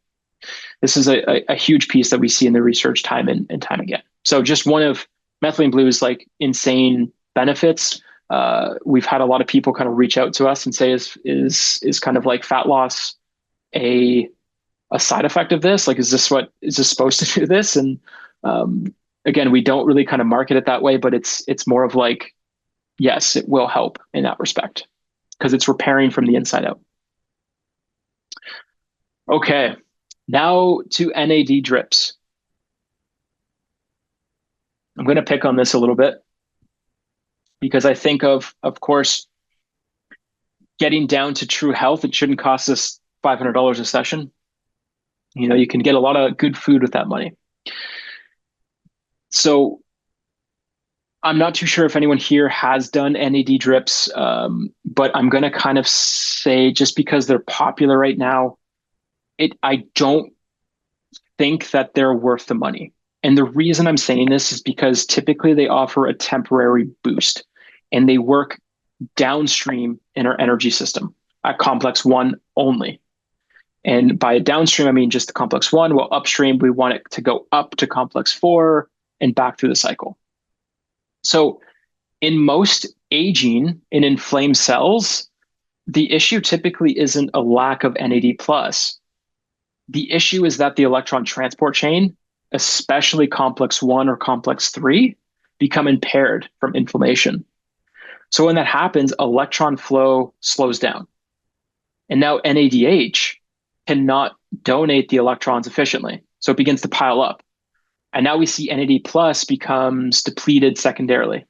This is a huge piece that we see in the research time and time again. So just one of methylene blue's like insane benefits. We've had a lot of people kind of reach out to us and say, is kind of like fat loss a side effect of this? Like, is this supposed to do this? And again, we don't really kind of market it that way, but it's more of like, yes, it will help in that respect because it's repairing from the inside out. Okay, now to NAD drips. I'm going to pick on this a little bit because I think of course, getting down to true health, it shouldn't cost us $500 a session. You know, you can get a lot of good food with that money. So I'm not too sure if anyone here has done NAD drips, but I'm going to kind of say, just because they're popular right now, I don't think that they're worth the money. And the reason I'm saying this is because typically they offer a temporary boost and they work downstream in our energy system at complex 1 only. And by downstream, I mean just the complex 1. Well, upstream, we want it to go up to complex 4 and back through the cycle. So in most aging in inflamed cells, the issue typically isn't a lack of NAD+. The issue is that the electron transport chain, especially complex 1 or complex 3, become impaired from inflammation. So when that happens, electron flow slows down. And now NADH cannot donate the electrons efficiently. So it begins to pile up. And now we see NAD plus becomes depleted secondarily.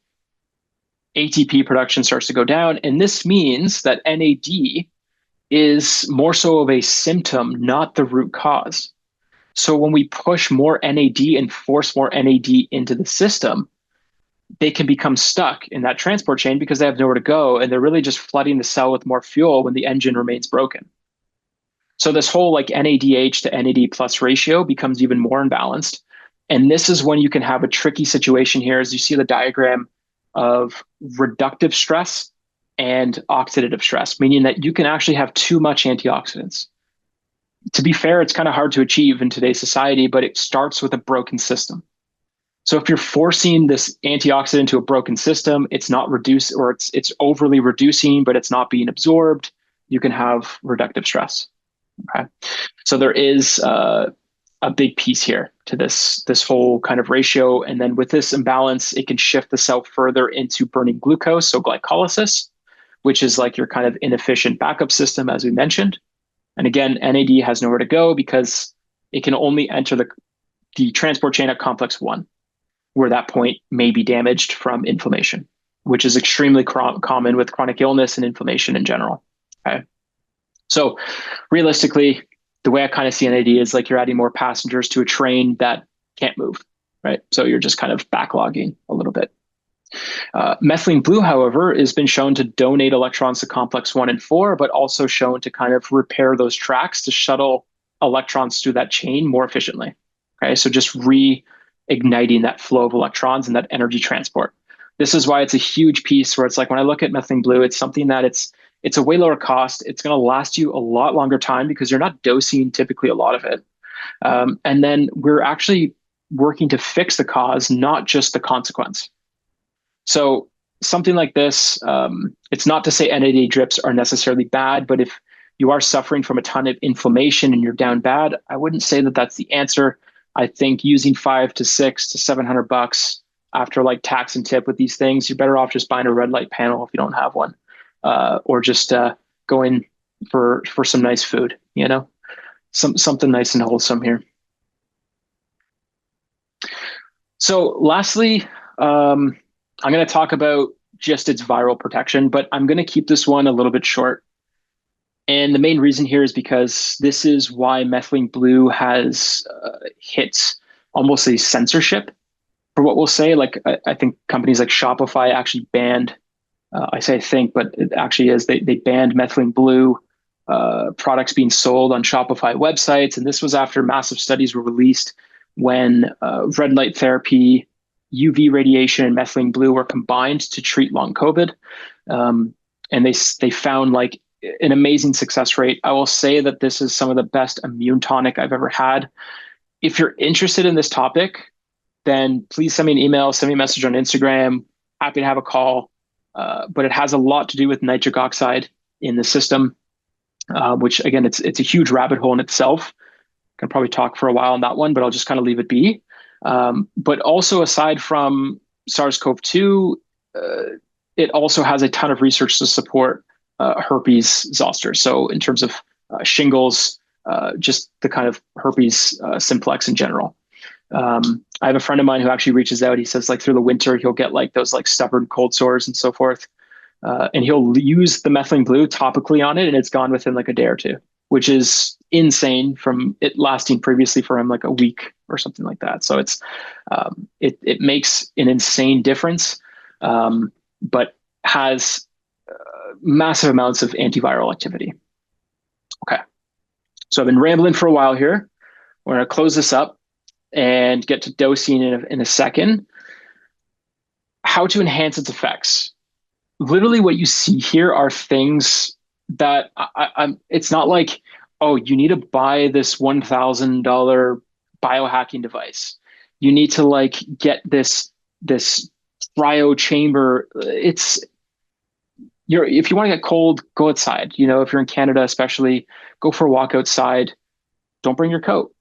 ATP production starts to go down. And this means that NAD is more so of a symptom, not the root cause. So when we push more NAD and force more NAD into the system, they can become stuck in that transport chain because they have nowhere to go. And they're really just flooding the cell with more fuel when the engine remains broken. So this whole like NADH to NAD plus ratio becomes even more imbalanced. And this is when you can have a tricky situation here, as you see the diagram of reductive stress and oxidative stress, meaning that you can actually have too much antioxidants. To be fair, it's kind of hard to achieve in today's society, but it starts with a broken system. So if you're forcing this antioxidant to a broken system, it's not reduced, or it's overly reducing, but it's not being absorbed, you can have reductive stress. Okay. So there is a big piece here to this whole kind of ratio. And then with this imbalance, it can shift the cell further into burning glucose, so glycolysis, which is like your kind of inefficient backup system, as we mentioned. And again, NAD has nowhere to go because it can only enter the transport chain at complex 1, where that point may be damaged from inflammation, which is extremely common with chronic illness and inflammation in general. Okay. So realistically, the way I kind of see NAD is like you're adding more passengers to a train that can't move, right? So you're just kind of backlogging a little bit. Methylene blue, however, has been shown to donate electrons to complex 1 and 4, but also shown to kind of repair those tracks to shuttle electrons through that chain more efficiently. Okay, so just reigniting that flow of electrons and that energy transport. This is why it's a huge piece where it's like when I look at methylene blue, it's something that it's a way lower cost. It's going to last you a lot longer time because you're not dosing typically a lot of it. And then we're actually working to fix the cause, not just the consequence. So something like this, it's not to say NAD drips are necessarily bad, but if you are suffering from a ton of inflammation and you're down bad, I wouldn't say that that's the answer. I think using $500 to $700 after like tax and tip with these things, you're better off just buying a red light panel if you don't have one, or just going for some nice food, something nice and wholesome here. So lastly, I'm going to talk about just its viral protection, but I'm going to keep this one a little bit short. And the main reason here is because this is why methylene blue has hit almost a censorship for what we'll say. Like I think companies like Shopify actually banned, I say I think, but it actually is, they banned methylene blue products being sold on Shopify websites. And this was after massive studies were released when red light therapy, UV radiation, and methylene blue were combined to treat long COVID. And they found like an amazing success rate. I will say that this is some of the best immune tonic I've ever had. If you're interested in this topic, then please send me an email, send me a message on Instagram. Happy to have a call. But it has a lot to do with nitric oxide in the system, which again, it's a huge rabbit hole in itself. Can probably talk for a while on that one, but I'll just kind of leave it be. But also aside from SARS-CoV-2, it also has a ton of research to support herpes zoster. So in terms of shingles, just the kind of herpes simplex in general. I have a friend of mine who actually reaches out. He says like through the winter, he'll get like those like stubborn cold sores and so forth. And he'll use the methylene blue topically on it, and it's gone within like a day or two, which is insane from it lasting previously for him like a week or something like that. So it makes an insane difference, but has massive amounts of antiviral activity. Okay, so I've been rambling for a while here. We're going to close this up and get to dosing in a second. How to enhance its effects. Literally what you see here are things that it's not like, oh, you need to buy this $1,000 biohacking device. You need to like get this cryo chamber. If you want to get cold, go outside. If you're in Canada, especially, go for a walk outside. Don't bring your coat.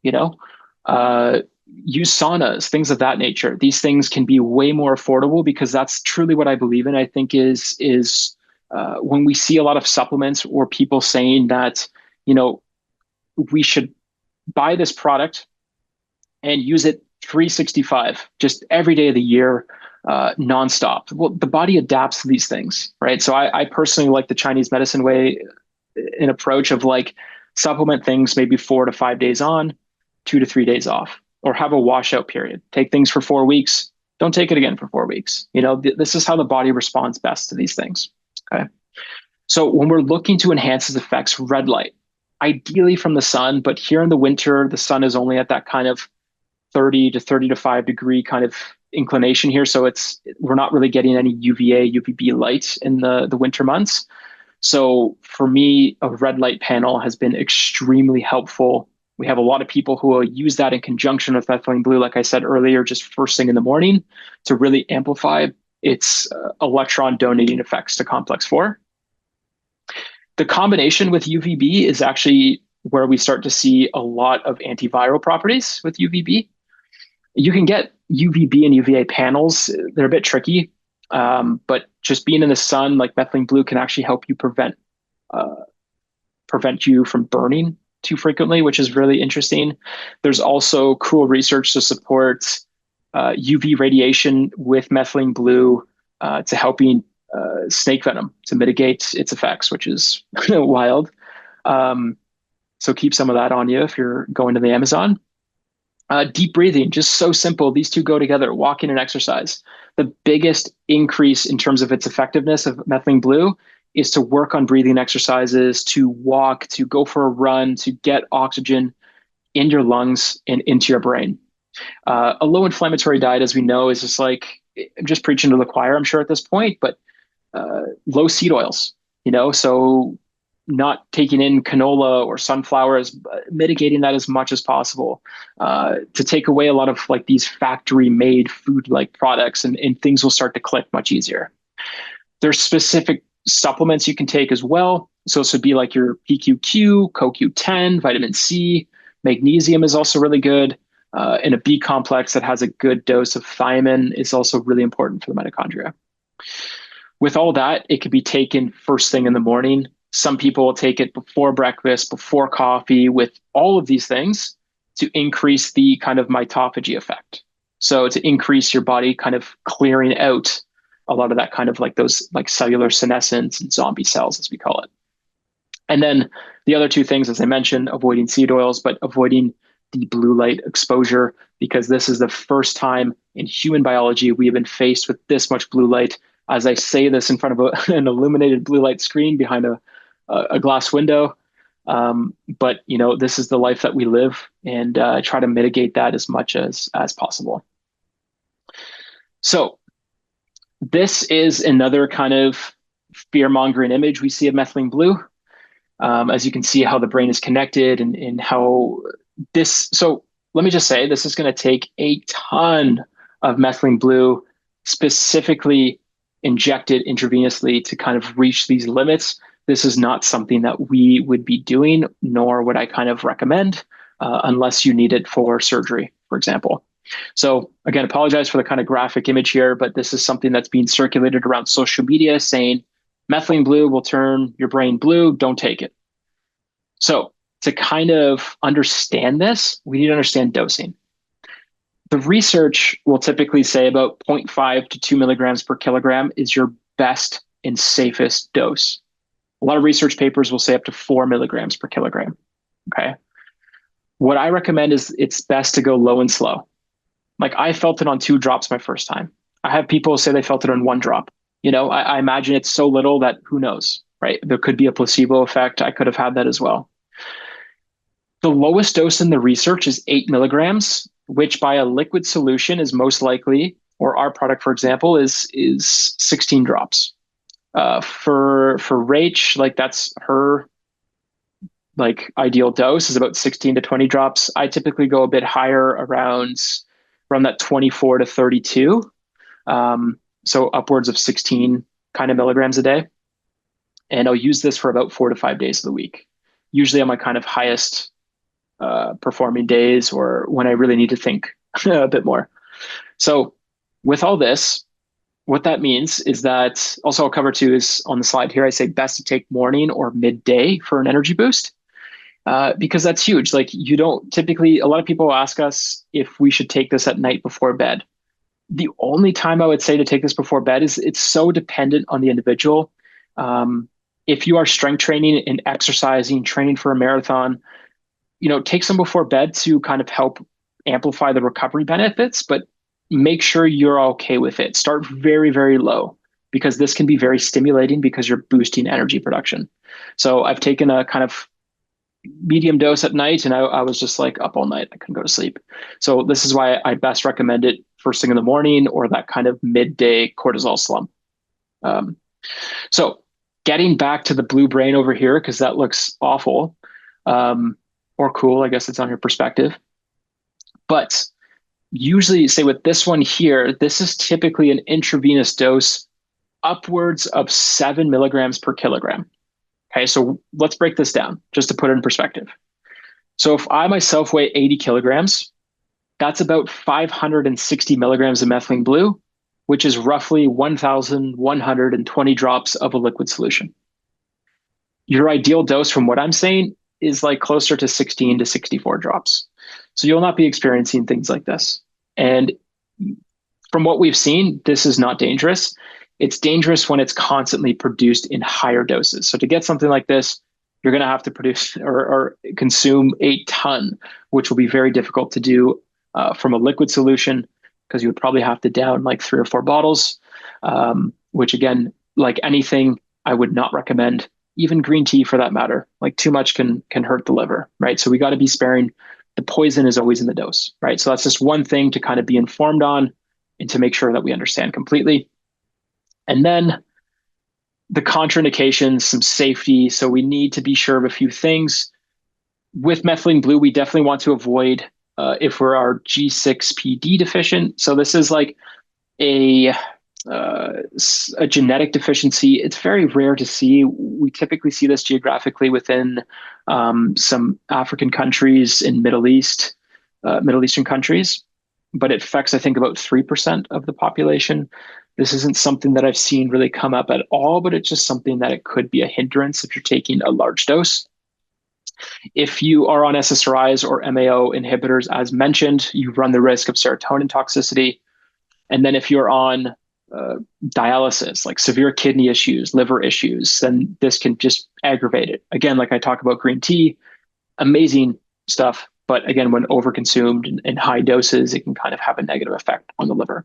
Use saunas, things of that nature. These things can be way more affordable because that's truly what I believe in. I think is when we see a lot of supplements or people saying that, we should buy this product and use it 365, just every day of the year, nonstop. Well, the body adapts to these things, right? So I personally like the Chinese medicine way, an approach of like supplement things maybe 4 to 5 days on, 2 to 3 days off, or have a washout period. Take things for 4 weeks. Don't take it again for 4 weeks. This is how the body responds best to these things. Okay. So when we're looking to enhance its effects, red light, ideally from the sun, but here in the winter, the sun is only at that kind of 30 to 35 degree kind of inclination here. So we're not really getting any UVA, UVB light in the winter months. So for me, a red light panel has been extremely helpful. We have a lot of people who will use that in conjunction with methylene blue, like I said earlier, just first thing in the morning to really amplify its electron donating effects to complex 4. The combination with UVB is actually where we start to see a lot of antiviral properties with UVB. You can get UVB and UVA panels. They're a bit tricky, but just being in the sun, like methylene blue, can actually help you prevent you from burning too frequently, which is really interesting. There's also cool research to support UV radiation with methylene blue to helping snake venom to mitigate its effects, which is wild. Um, so keep some of that on you if you're going to the Amazon. Deep breathing, just so simple. These two go together, walking and exercise. The biggest increase in terms of its effectiveness of methylene blue is to work on breathing exercises, to walk, to go for a run, to get oxygen in your lungs and into your brain. A low inflammatory diet, as we know, is just like, I'm just preaching to the choir, I'm sure, at this point, but low seed oils, so not taking in canola or sunflower, is mitigating that as much as possible, to take away a lot of like these factory made food like products, and things will start to click much easier. There's specific supplements you can take as well. So this would be like your PQQ, CoQ10, vitamin C, magnesium is also really good. And a B complex that has a good dose of thiamine is also really important for the mitochondria. With all that, it could be taken first thing in the morning. Some people will take it before breakfast, before coffee, with all of these things to increase the kind of mitophagy effect. So to increase your body kind of clearing out a lot of that kind of like those like cellular senescence and zombie cells, as we call it. And then the other two things, as I mentioned, avoiding seed oils, but avoiding the blue light exposure, because this is the first time in human biology we have been faced with this much blue light. As I say this in front of an illuminated blue light screen behind a glass window. But this is the life that we live, and try to mitigate that as much as possible. So this is another kind of fear mongering image we see of methylene blue. As you can see how the brain is connected, and how this, so let me just say, this is going to take a ton of methylene blue specifically injected intravenously to kind of reach these limits. This is not something that we would be doing, nor would I kind of recommend, unless you need it for surgery, for example. So again, apologize for the kind of graphic image here, but this is something that's being circulated around social media saying methylene blue will turn your brain blue, don't take it. So to kind of understand this, we need to understand dosing. The research will typically say about 0.5 to 2 milligrams per kilogram is your best and safest dose. A lot of research papers will say up to 4 milligrams per kilogram. Okay. What I recommend is it's best to go low and slow. Like I felt it on 2 drops my first time. I have people say they felt it on 1 drop. I imagine it's so little that who knows, right? There could be a placebo effect. I could have had that as well. The lowest dose in the research is 8 milligrams, which by a liquid solution is most likely, or our product, for example, is 16 drops. For Rach, like that's her like ideal dose is about 16 to 20 drops. I typically go a bit higher around that 24 to 32. So upwards of 16 kind of milligrams a day. And I'll use this for about 4 to 5 days of the week, usually on my kind of highest performing days, or when I really need to think a bit more. So with all this, what that means is that, also I'll cover too, is on the slide here, I say best to take morning or midday for an energy boost, because that's huge. Like you don't typically, a lot of people ask us if we should take this at night before bed. The only time I would say to take this before bed is it's so dependent on the individual. If you are strength training and exercising, training for a marathon, take some before bed to kind of help amplify the recovery benefits, but make sure you're okay with it. Start very, very low, because this can be very stimulating because you're boosting energy production. So I've taken a kind of medium dose at night, and I was just like up all night. I couldn't go to sleep. So this is why I best recommend it first thing in the morning, or that kind of midday cortisol slump. So getting back to the blue brain over here, because that looks awful, or cool, I guess it's on your perspective. But usually, say with this one here, this is typically an intravenous dose upwards of 7 milligrams per kilogram. Okay, so let's break this down just to put it in perspective. So if I myself weigh 80 kilograms, that's about 560 milligrams of methylene blue, which is roughly 1,120 drops of a liquid solution. Your ideal dose, from what I'm saying, is like closer to 16 to 64 drops. So you'll not be experiencing things like this. And from what we've seen, this is not dangerous. It's dangerous when it's constantly produced in higher doses. So to get something like this, you're going to have to produce or consume a ton, which will be very difficult to do from a liquid solution because you would probably have to down like 3 or 4 bottles, which again, like anything, I would not recommend. Even green tea for that matter, like too much can hurt the liver, right? So we got to be sparing. The poison is always in the dose, right? So that's just one thing to kind of be informed on and to make sure that we understand completely. And then the contraindications, some safety. So we need to be sure of a few things. With methylene blue, we definitely want to avoid if we're our G6PD deficient. So this is like a a genetic deficiency. It's very rare to see. We typically see this geographically within some African countries in Middle Eastern countries, but it affects, I think, about 3% of the population. This isn't something that I've seen really come up at all, but it's just something that it could be a hindrance if you're taking a large dose. If you are on SSRIs or MAO inhibitors, as mentioned, you run the risk of serotonin toxicity. And then if you're on uh, dialysis, like severe kidney issues, liver issues, then this can just aggravate it. Again, like I talk about green tea, amazing stuff. But again, when overconsumed in high doses, it can kind of have a negative effect on the liver.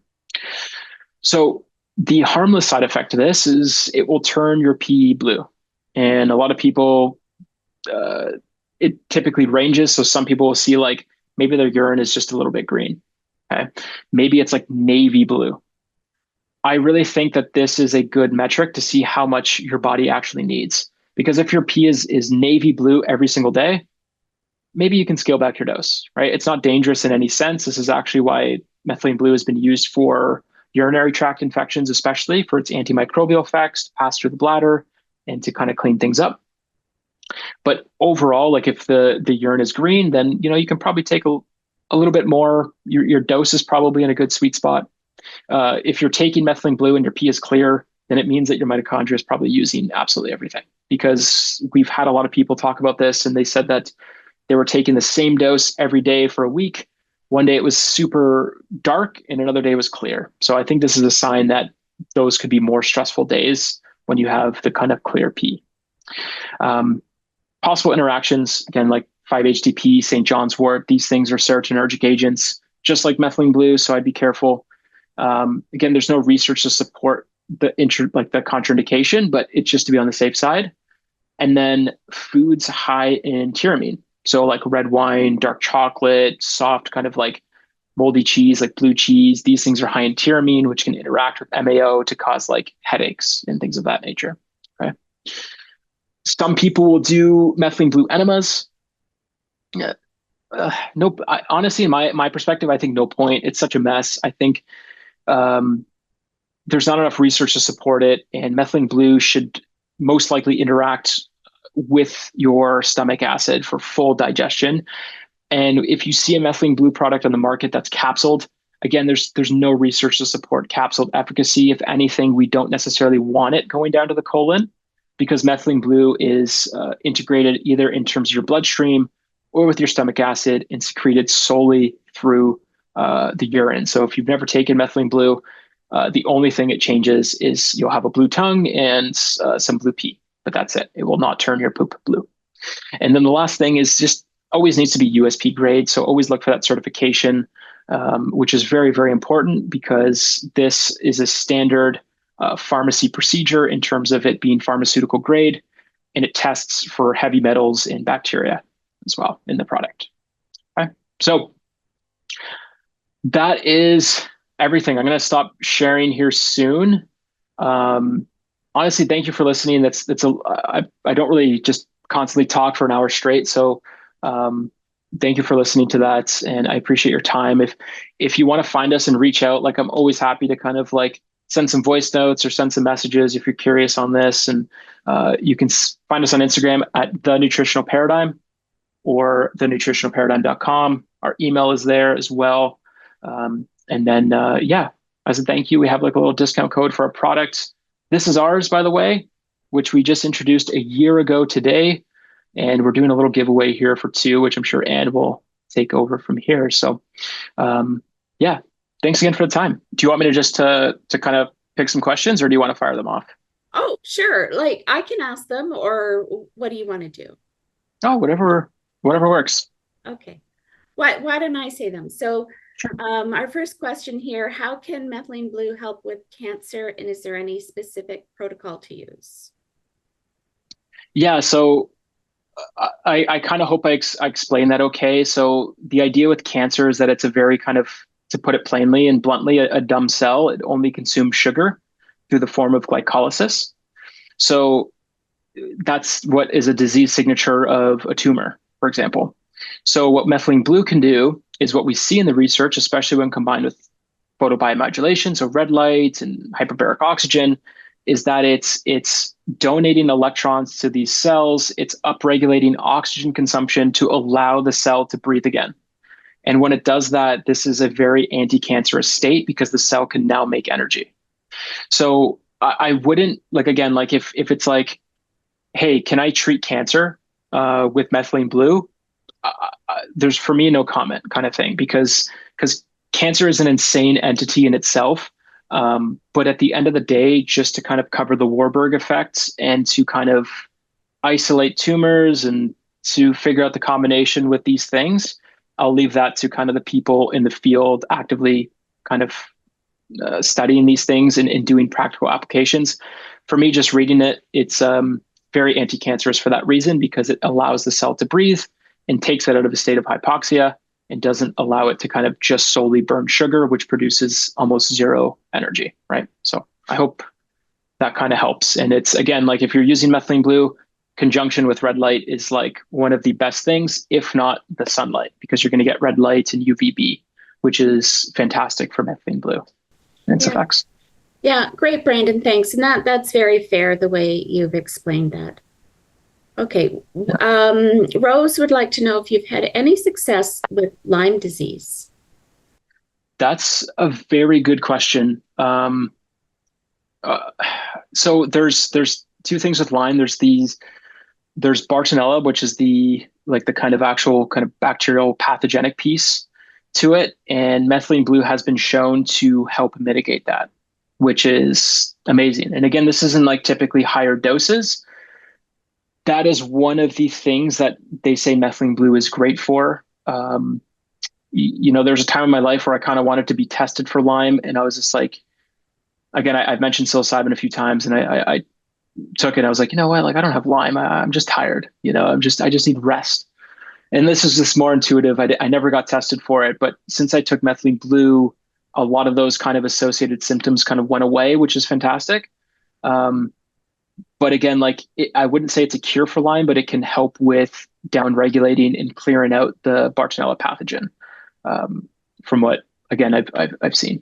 So the harmless side effect of this is it will turn your pee blue. And a lot of people, uh, it typically ranges. So some people will see like maybe their urine is just a little bit green. Okay. Maybe it's like navy blue. I really think that this is a good metric to see how much your body actually needs. Because if your pee is navy blue every single day, maybe you can scale back your dose, right? It's not dangerous in any sense. This is actually why methylene blue has been used for urinary tract infections, especially for its antimicrobial effects, to pass through the bladder and to kind of clean things up. But overall, like if the urine is green, then you can probably take a little bit more. Your dose is probably in a good sweet spot. If you're taking methylene blue and your pee is clear, then it means that your mitochondria is probably using absolutely everything. Because we've had a lot of people talk about this, and they said that they were taking the same dose every day for a week. One day it was super dark, and another day was clear. So I think this is a sign that those could be more stressful days when you have the kind of clear pee. Um, Possible interactions, again, like 5-HTP, St. John's wort, these things are serotonergic agents, just like methylene blue. So I'd be careful. Again, there's no research to support like the contraindication, but it's just to be on the safe side. And then foods high in tyramine. So like red wine, dark chocolate, soft kind of like moldy cheese, like blue cheese. These things are high in tyramine, which can interact with MAO to cause like headaches and things of that nature. Okay. Some people will do methylene blue enemas. Yeah. Nope. Honestly, in my perspective, I think no point. It's such a mess. I think um, there's not enough research to support it, and methylene blue should most likely interact with your stomach acid for full digestion. And if you see a methylene blue product on the market that's capsuled, again, there's no research to support capsuled efficacy. If anything, we don't necessarily want it going down to the colon because methylene blue is integrated either in terms of your bloodstream or with your stomach acid and secreted solely through the urine. So if you've never taken methylene blue, the only thing it changes is you'll have a blue tongue and some blue pee, but that's it. It will not turn your poop blue. And then the last thing is just always needs to be USP grade. So always look for that certification, which is very, very important because this is a standard pharmacy procedure in terms of it being pharmaceutical grade, and it tests for heavy metals and bacteria as well in the product. Okay. So that is everything. I'm going to stop sharing here soon. Honestly, thank you for listening. I don't really just constantly talk for an hour straight. So thank you for listening to that. And I appreciate your time. If you want to find us and reach out, like I'm always happy to kind of like send some voice notes or send some messages if you're curious on this. And you can find us on Instagram at the Nutritional Paradigm or thenutritionalparadigm.com. Our email is there as well. And then, as a thank you, we have like a little discount code for our product. This is ours, by the way, which we just introduced a year ago today. And we're doing a little giveaway here for 2, which I'm sure Ann will take over from here. So, thanks again for the time. Do you want me to just to kind of pick some questions, or do you want to fire them off? Oh, sure. Like I can ask them, or what do you want to do? Oh, whatever works. Okay. Why don't I say them? So, Sure. our first question here, how can methylene blue help with cancer, and is there any specific protocol to use? Yeah, so I kind of hope I explain that okay. So the idea with cancer is that it's a very kind of, to put it plainly and bluntly, a dumb cell. It only consumes sugar through the form of glycolysis. So that's what is a disease signature of a tumor, for example. So what methylene blue can do is what we see in the research, especially when combined with photobiomodulation, so red light and hyperbaric oxygen, is that it's donating electrons to these cells. It's upregulating oxygen consumption to allow the cell to breathe again. And when it does that, this is a very anti-cancerous state because the cell can now make energy. So I wouldn't like, again, like if it's like, hey, can I treat cancer with methylene blue? There's for me no comment kind of thing because cancer is an insane entity in itself. But at the end of the day, just to kind of cover the Warburg effects and to kind of isolate tumors and to figure out the combination with these things, I'll leave that to kind of the people in the field actively kind of studying these things and doing practical applications. For me, just reading it, it's very anti-cancerous for that reason because it allows the cell to breathe and takes it out of a state of hypoxia and doesn't allow it to kind of just solely burn sugar, which produces almost zero energy, right? So I hope that kind of helps. And it's, again, like if you're using methylene blue, conjunction with red light is like one of the best things, if not the sunlight, because you're going to get red light and UVB, which is fantastic for methylene blue and its Yeah. effects. Yeah, great, Brandon. Thanks. And that's very fair the way you've explained that. Okay. Rose would like to know if you've had any success with Lyme disease. That's a very good question. Uh, so there's two things with Lyme. There's Bartonella, which is the like the kind of actual kind of bacterial pathogenic piece to it, and methylene blue has been shown to help mitigate that, which is amazing. And again, this isn't like typically higher doses. That is one of the things that they say methylene blue is great for. There's a time in my life where I kind of wanted to be tested for Lyme, and I was just like, again, I've mentioned psilocybin a few times, and I took it. I was like, you know what? Like, I don't have Lyme. I'm just tired. I just need rest. And this is just more intuitive. I never got tested for it, but since I took methylene blue, a lot of those kind of associated symptoms kind of went away, which is fantastic. Um, but again, I wouldn't say it's a cure for Lyme, but it can help with downregulating and clearing out the Bartonella pathogen. Um, from what again I've seen.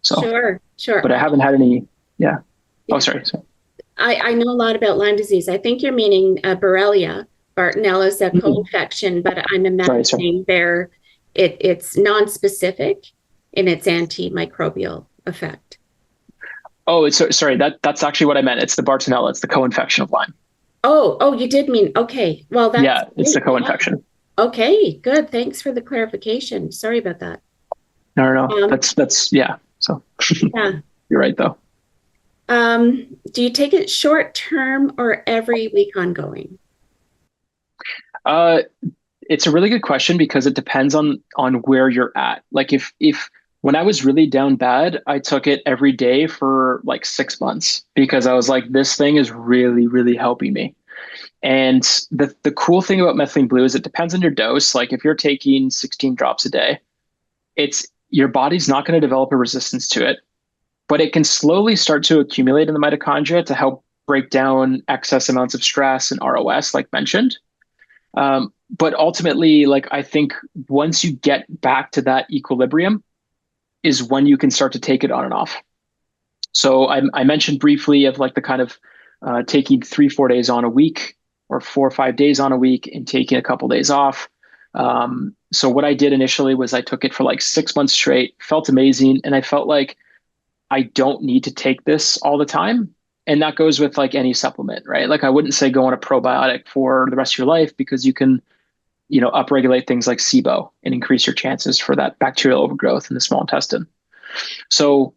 So, Sure, sure. but I haven't had any. Yeah. Oh, Yeah. sorry. So, I know a lot about Lyme disease. I think you're meaning Borrelia. Bartonella is a mhm. co-infection, but I'm Sorry. imagining it's non-specific in its antimicrobial effect. Oh, sorry. That's actually what I meant. It's the Bartonella. It's the co-infection of Lyme. Oh, you did mean okay. Well, that's Yeah, it's the great. Yeah. co-infection. Okay, good. Thanks for the clarification. Sorry about that. No. Um, That's yeah. So yeah. you're right though. Do you take it short term or every week ongoing? Uh, it's a really good question because it depends on where you're at. Like if when I was really down bad, I took it every day for like 6 months because I was like, this thing is really, really helping me. And the cool thing about methylene blue is it depends on your dose. Like if you're taking 16 drops a day, it's your body's not going to develop a resistance to it, but it can slowly start to accumulate in the mitochondria to help break down excess amounts of stress and ROS, like mentioned. But ultimately, like I think once you get back to that equilibrium is when you can start to take it on and off. So I mentioned briefly of like the kind of taking 3 4 days on a week or 4 or 5 days on a week and taking a couple days off. So what I did initially was I took it for like 6 months straight, felt amazing, and I felt like I don't need to take this all the time. And that goes with like any supplement, right? Like I wouldn't say go on a probiotic for the rest of your life because you can, upregulate things like SIBO and increase your chances for that bacterial overgrowth in the small intestine. So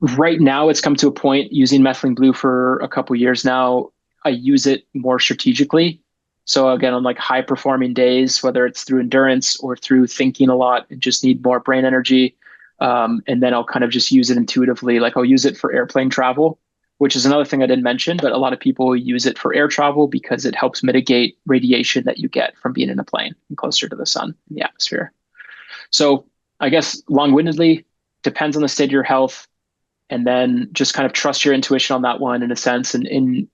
Right now, it's come to a point using methylene blue for a couple years now. I use it more strategically. So again, on like high performing days, whether it's through endurance or through thinking a lot and just need more brain energy, and then I'll kind of just use it intuitively. Like I'll use it for airplane travel, which is another thing I didn't mention, but a lot of people use it for air travel because it helps mitigate radiation that you get from being in a plane and closer to the sun and the atmosphere. So I guess long-windedly, depends on the state of your health, and then just kind of trust your intuition on that one in a sense. And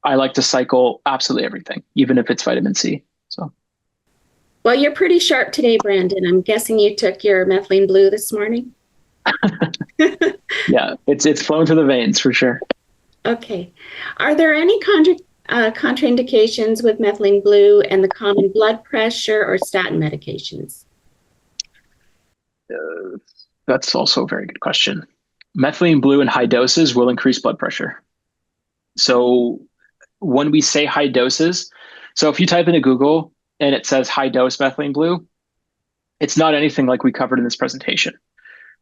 I like to cycle absolutely everything, even if it's vitamin C. So Well, you're pretty sharp today, Brandon. I'm guessing you took your methylene blue this morning. yeah, it's flowing through the veins for sure. Okay. Are there any contraindications with methylene blue and the common blood pressure or statin medications? That's also a very good question. Methylene blue in high doses will increase blood pressure. So when we say high doses, so if you type into Google and it says high dose methylene blue, it's not anything like we covered in this presentation.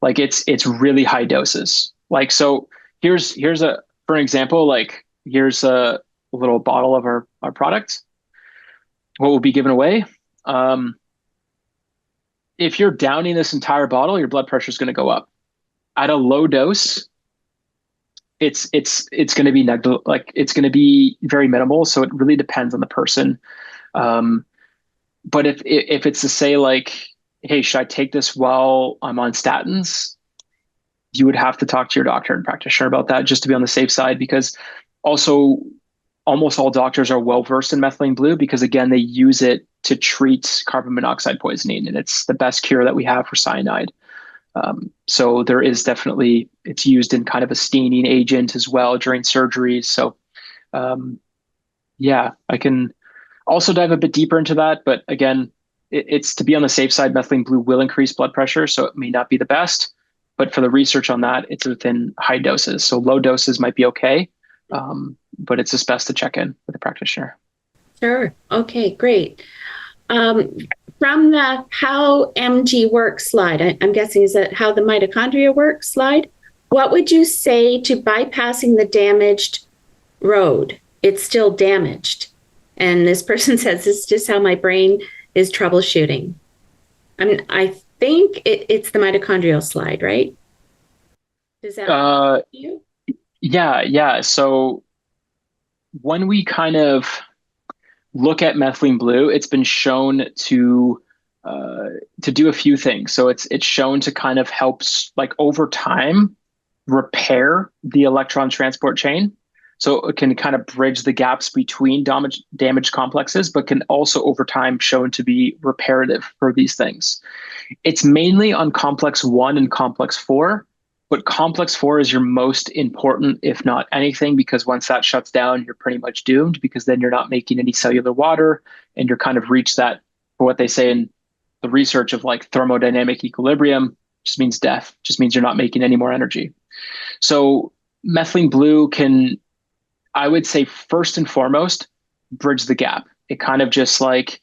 Like it's really high doses. Like so here's a for an example, like here's a little bottle of our product. What will be given away? Um, if you're downing this entire bottle, your blood pressure is going to go up. At a low dose, it's going to be like it's going to be very minimal. So it really depends on the person. Um, but if it's to say like, hey, should I take this while I'm on statins? You would have to talk to your doctor and practitioner about that just to be on the safe side, because also almost all doctors are well versed in methylene blue because again they use it to treat carbon monoxide poisoning, and it's the best cure that we have for cyanide. So there is definitely, it's used in kind of a staining agent as well during surgeries. So um, yeah, I can also dive a bit deeper into that, but again, it's to be on the safe side. Methylene blue will increase blood pressure, so it may not be the best, but for the research on that, it's within high doses. So low doses might be okay, but it's just best to check in with a practitioner. Sure. Okay, great. Um, from the how MG works slide, I'm guessing is that how the mitochondria work slide? What would you say to bypassing the damaged road? It's still damaged. And this person says, this is just how my brain is troubleshooting. I think it's the mitochondrial slide, right? Does that you? Yeah, yeah. So when we kind of look at methylene blue, it's been shown uh, to do a few things. So it's shown to kind of help like over time repair the electron transport chain. So it can kind of bridge the gaps between damaged complexes, but can also over time shown to be reparative for these things. It's mainly on complex 1 and complex 4, but complex 4 is your most important, if not anything, because once that shuts down, you're pretty much doomed because then you're not making any cellular water and you're kind of reached that, for what they say in the research of like thermodynamic equilibrium, just means death, just means you're not making any more energy. So methylene blue can, I would say, first and foremost, bridge the gap. It kind of just like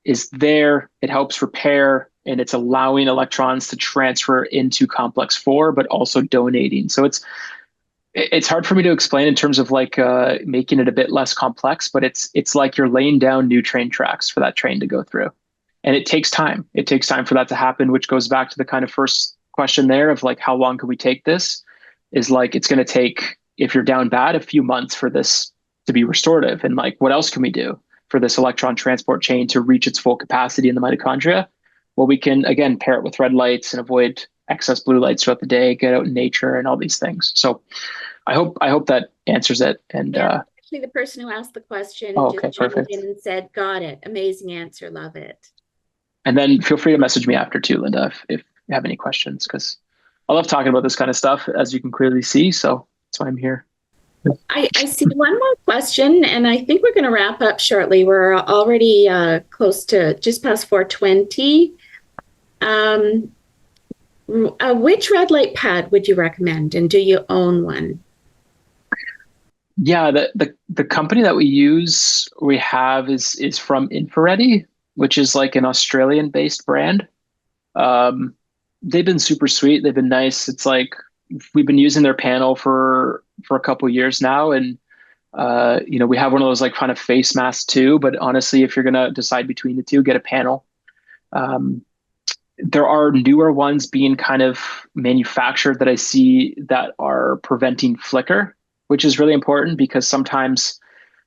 is there, it helps repair, and it's allowing electrons to transfer into complex 4, but also donating. So it's hard for me to explain in terms of like making it a bit less complex, but it's like you're laying down new train tracks for that train to go through. And it takes time. It takes time for that to happen, which goes back to the kind of first question there of like, how long can we take this? Is like, it's going to take, if you're down bad, a few months for this to be restorative. And like, what else can we do for this electron transport chain to reach its full capacity in the mitochondria? Well, we can, again, pair it with red lights and avoid excess blue lights throughout the day, get out in nature and all these things. So I hope that answers it. And Yeah, actually, the person who asked the question oh, just okay, chimed perfect. in and said, got it. Amazing answer. Love it. And then feel free to message me after too, Linda, if you have any questions, because I love talking about this kind of stuff, as you can clearly see. So that's why I'm here. I see one more question, and I think we're going to wrap up shortly. We're already close to just past 4:20. Um, which red light pad would you recommend, and do you own one? Yeah, the company that we have is from Infraready, which is like an Australian based brand. Um, they've been super sweet. They've been nice. It's like we've been using their panel for a couple of years now, and we have one of those like kind of face masks too. But honestly, if you're gonna decide between the two, get a panel. Um, there are newer ones being kind of manufactured that I see that are preventing flicker, which is really important because sometimes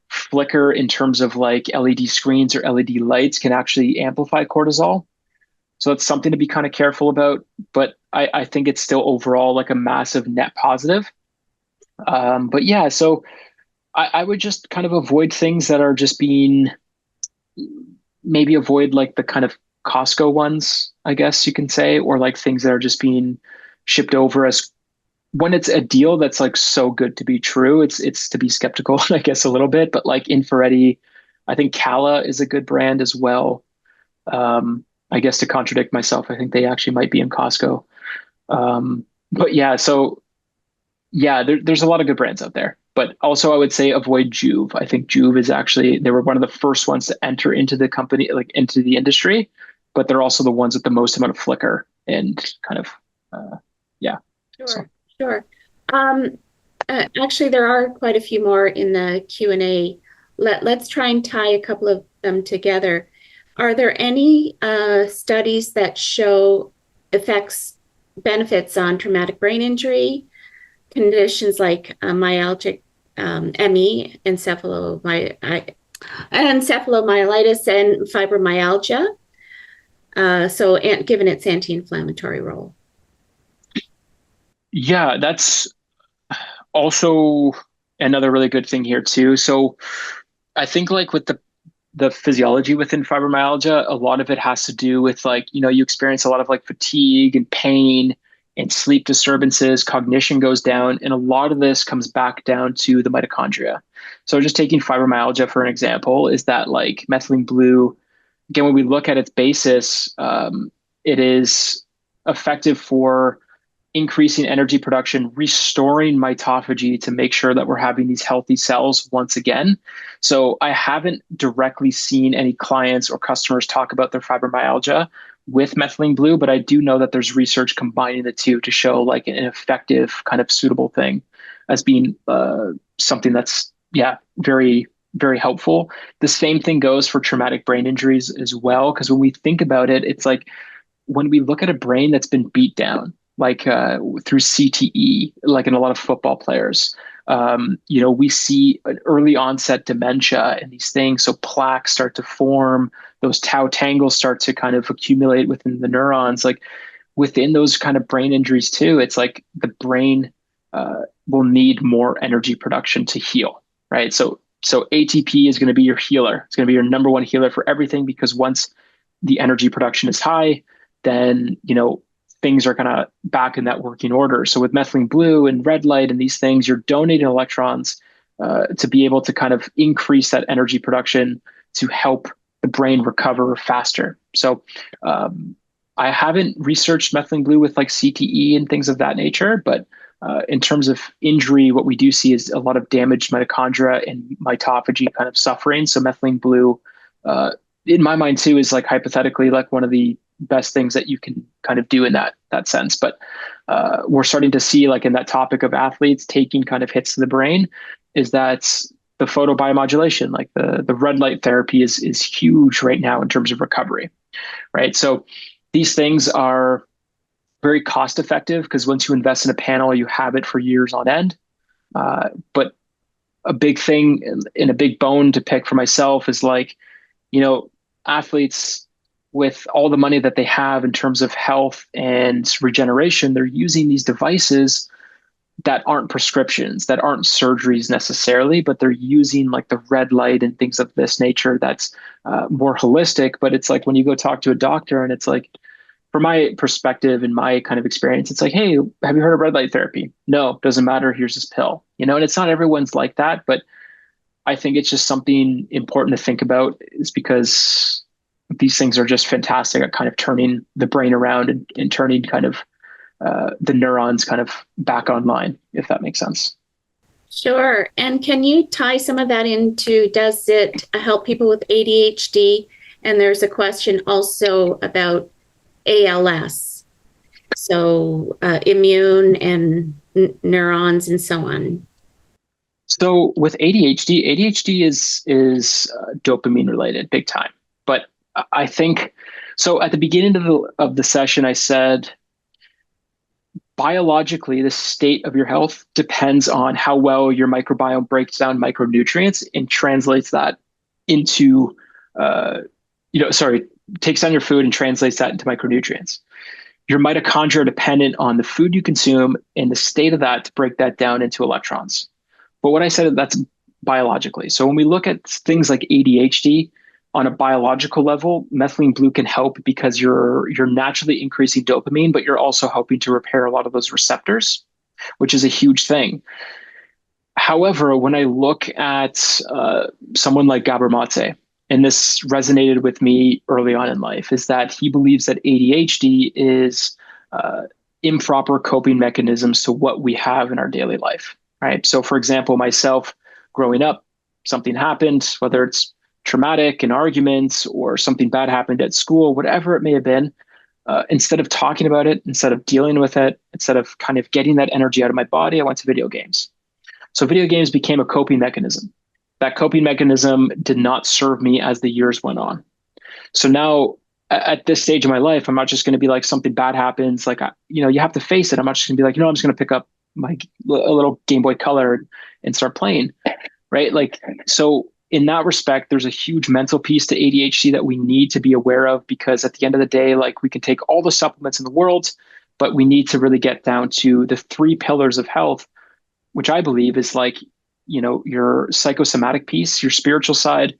flicker in terms of like LED screens or LED lights can actually amplify cortisol. So it's something to be kind of careful about. But I think it's still overall like a massive net positive. But yeah, so I would just kind of avoid things that are just being maybe avoid like the kind of Costco ones, I guess you can say, or like things that are just being shipped over as when it's a deal that's like so good to be true, it's to be skeptical, I guess a little bit. But like Infraready, I think Cala is a good brand as well. I guess to contradict myself, I think they actually might be in Costco. But yeah, so yeah, there's a lot of good brands out there. But also, I would say avoid Juve. I think Juve is actually they were one of the first ones to enter into the company, like into the industry, but they're also the ones with the most amount of flicker and kind of yeah. So Sure, sure. Um, Actually, there are quite a few more in the Q&A. Let's try and tie a couple of them together. Are there any studies that show effects, benefits on traumatic brain injury, conditions like myalgic ME, encephalomyelitis, and fibromyalgia? Given its anti-inflammatory role. yeah, that's also another really good thing here too. So I think like with the physiology within fibromyalgia, a lot of it has to do with like, you experience a lot of like fatigue and pain and sleep disturbances, cognition goes down, and a lot of this comes back down to the mitochondria. So just taking fibromyalgia for an example, is that like methylene blue, again, when we look at its basis, it is effective for increasing energy production, restoring mitophagy to make sure that we're having these healthy cells once again. So I haven't directly seen any clients or customers talk about their fibromyalgia with methylene blue, but I do know that there's research combining the two to show like an effective kind of suitable thing as being something that's, yeah, very, very helpful. The same thing goes for traumatic brain injuries as well, because when we think about it, it's like when we look at a brain that's been beat down, like through CTE, like in a lot of football players, we see an early onset dementia and these things. So plaques start to form, those tau tangles start to kind of accumulate within the neurons. Like within those kind of brain injuries too, it's like the brain will need more energy production to heal, right? So ATP is going to be your healer. It's going to be your number one healer for everything because once the energy production is high, then things are kind of back in that working order. So with methylene blue and red light and these things, you're donating electrons to be able to kind of increase that energy production to help the brain recover faster. So I haven't researched methylene blue with like CTE and things of that nature, but in terms of injury, what we do see is a lot of damaged mitochondria and mitophagy kind of suffering. So methylene blue, in my mind too, is like hypothetically like one of the best things that you can kind of do in that sense. But we're starting to see like in that topic of athletes taking kind of hits to the brain is that the photobiomodulation, like the red light therapy is huge right now in terms of recovery, right? So these things are very cost effective because once you invest in a panel, you have it for years on end. But a big thing and a big bone to pick for myself is like, athletes with all the money that they have in terms of health and regeneration, they're using these devices that aren't prescriptions, that aren't surgeries necessarily, but they're using like the red light and things of this nature that's more holistic. But it's like when you go talk to a doctor and it's like, from my perspective and my kind of experience, it's like, hey, have you heard of red light therapy? No, doesn't matter. Here's this pill, and it's not everyone's like that, but I think it's just something important to think about is because these things are just fantastic at kind of turning the brain around and turning kind of the neurons kind of back online, if that makes sense. Sure. And can you tie some of that into, does it help people with ADHD? And there's a question also about ALS. So immune and neurons and so on. So with ADHD is dopamine related, big time. But I think so. At the beginning of the session, I said biologically, the state of your health depends on how well your microbiome breaks down micronutrients and translates that into, uh, takes down your food and translates that into micronutrients. Your mitochondria are dependent on the food you consume and the state of that to break that down into electrons. But what I said, that's biologically. So when we look at things like ADHD on a biological level, methylene blue can help because you're naturally increasing dopamine, but you're also helping to repair a lot of those receptors, which is a huge thing. However, when I look at someone like Gabor Mate, and this resonated with me early on in life, is that he believes that ADHD is improper coping mechanisms to what we have in our daily life, right? So, for example, myself growing up, something happened, whether it's traumatic, an argument, or something bad happened at school, whatever it may have been. Instead of talking about it, instead of dealing with it, instead of kind of getting that energy out of my body, I went to video games. So video games became a coping mechanism. That coping mechanism did not serve me as the years went on. So now at this stage of my life, I'm not just going to be like something bad happens. Like, you have to face it. I'm not just going to be like, I'm just going to pick up a little Game Boy Color and start playing. Right. Like, so in that respect, there's a huge mental piece to ADHD that we need to be aware of, because at the end of the day, like, we can take all the supplements in the world, but we need to really get down to the three pillars of health, which I believe is like, your psychosomatic piece, your spiritual side,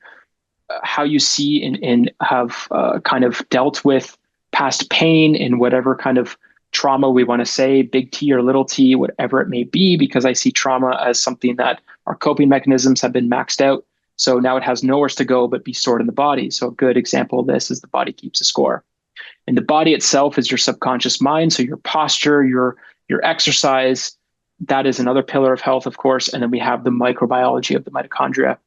how you see and have kind of dealt with past pain and whatever kind of trauma we want to say, big T or little t, whatever it may be, because I see trauma as something that our coping mechanisms have been maxed out. So now it has nowhere to go but be stored in the body. So a good example of this is the body keeps a score. And the body itself is your subconscious mind. So your posture, your exercise, that is another pillar of health, of course. And then we have the microbiology of the mitochondria.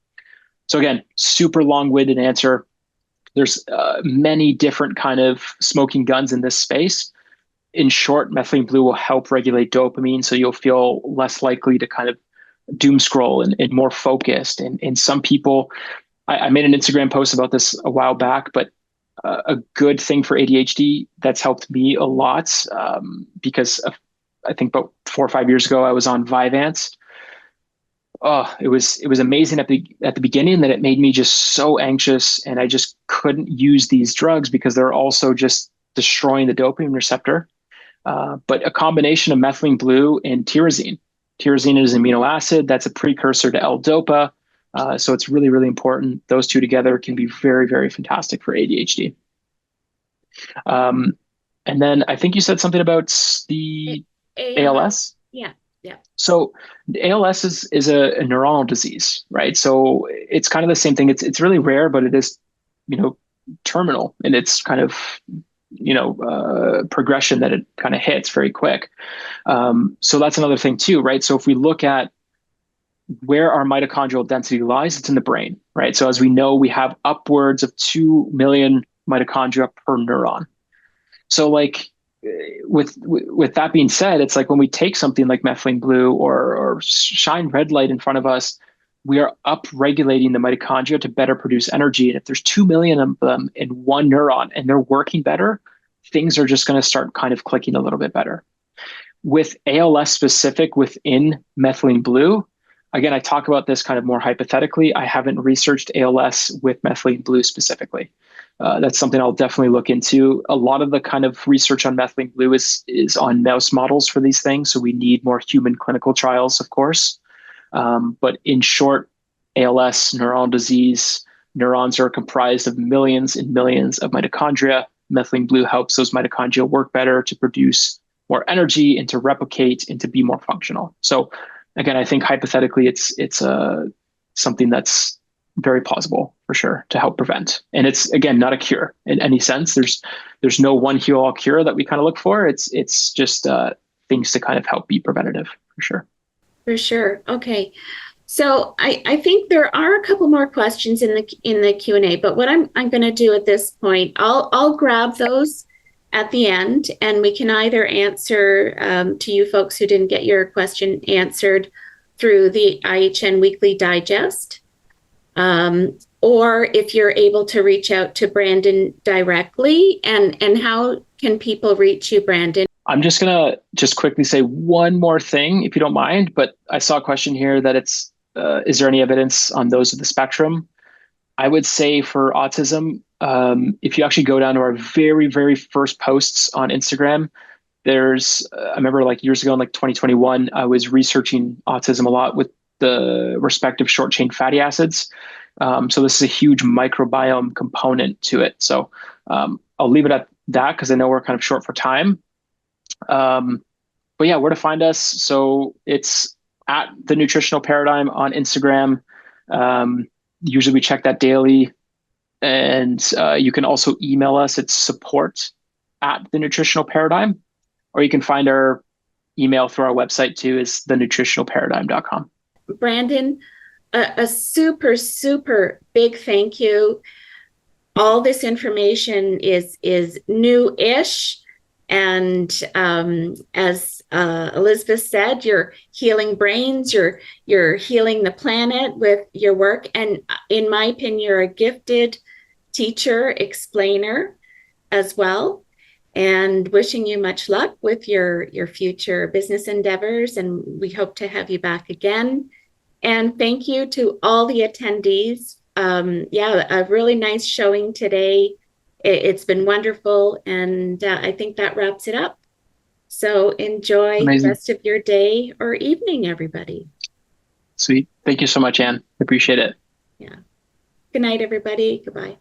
So again, super long-winded answer. There's many different kind of smoking guns in this space. In short, methylene blue will help regulate dopamine, so you'll feel less likely to kind of doom scroll and more focused. And some people, I made an Instagram post about this a while back, but a good thing for ADHD that's helped me a lot, because I think about 4 or 5 years ago, I was on Vyvanse. Oh, it was amazing at the beginning that it made me just so anxious, and I just couldn't use these drugs because they're also just destroying the dopamine receptor. But a combination of methylene blue and tyrosine. Tyrosine is an amino acid that's a precursor to L-DOPA. So it's really, really important. Those two together can be very, very fantastic for ADHD. And then I think you said something about the ALS. Yeah. Yeah. So ALS is a neuronal disease, right? So it's kind of the same thing. It's really rare, but it is, terminal, and it's kind of, progression that it kind of hits very quick. So that's another thing too, right? So if we look at where our mitochondrial density lies, it's in the brain, right? So as we know, we have upwards of 2 million mitochondria per neuron. So like, with that being said, it's like when we take something like methylene blue or shine red light in front of us, we are up-regulating the mitochondria to better produce energy. And if there's 2 million of them in one neuron and they're working better, things are just going to start kind of clicking a little bit better. With ALS specific within methylene blue, again, I talk about this kind of more hypothetically. I haven't researched ALS with methylene blue specifically. That's something I'll definitely look into. A lot of the kind of research on methylene blue is on mouse models for these things. So we need more human clinical trials, of course. But in short, ALS, neuronal disease, neurons are comprised of millions and millions of mitochondria. Methylene blue helps those mitochondria work better to produce more energy and to replicate and to be more functional. So again, I think hypothetically, it's something that's very plausible for sure to help prevent. And it's, again, not a cure in any sense. There's no one heal all cure that we kind of look for. It's just things to kind of help be preventative for sure. For sure. Okay. So I think there are a couple more questions in the Q&A, but what I'm going to do at this point, I'll grab those at the end, and we can either answer to you folks who didn't get your question answered through the IHN Weekly Digest, or if you're able to reach out to Brandon directly. And how can people reach you, Brandon? I'm just going to just quickly say one more thing, if you don't mind, but I saw a question here that is there any evidence on those of the spectrum? I would say for autism, if you actually go down to our very, very first posts on Instagram, I remember like years ago in like 2021, I was researching autism a lot with the respective short chain fatty acids. So this is a huge microbiome component to it. So I'll leave it at that because I know we're kind of short for time. But yeah, where to find us? So it's at the Nutritional Paradigm on Instagram. Usually we check that daily. And you can also email us at support at the Nutritional Paradigm, or you can find our email through our website too, is thenutritionalparadigm.com. Brandon, a super, super big thank you. All this information is new-ish. And as Elizabeth said, you're healing brains, you're healing the planet with your work. And in my opinion, you're a gifted teacher, explainer as well. And wishing you much luck with your future business endeavors. And we hope to have you back again. And thank you to all the attendees. A really nice showing today. It's been wonderful, and I think that wraps it up. So enjoy Amazing. the rest of your day or evening, everybody. Sweet. Thank you so much, Anne. Appreciate it. Yeah. Good night, everybody. Goodbye.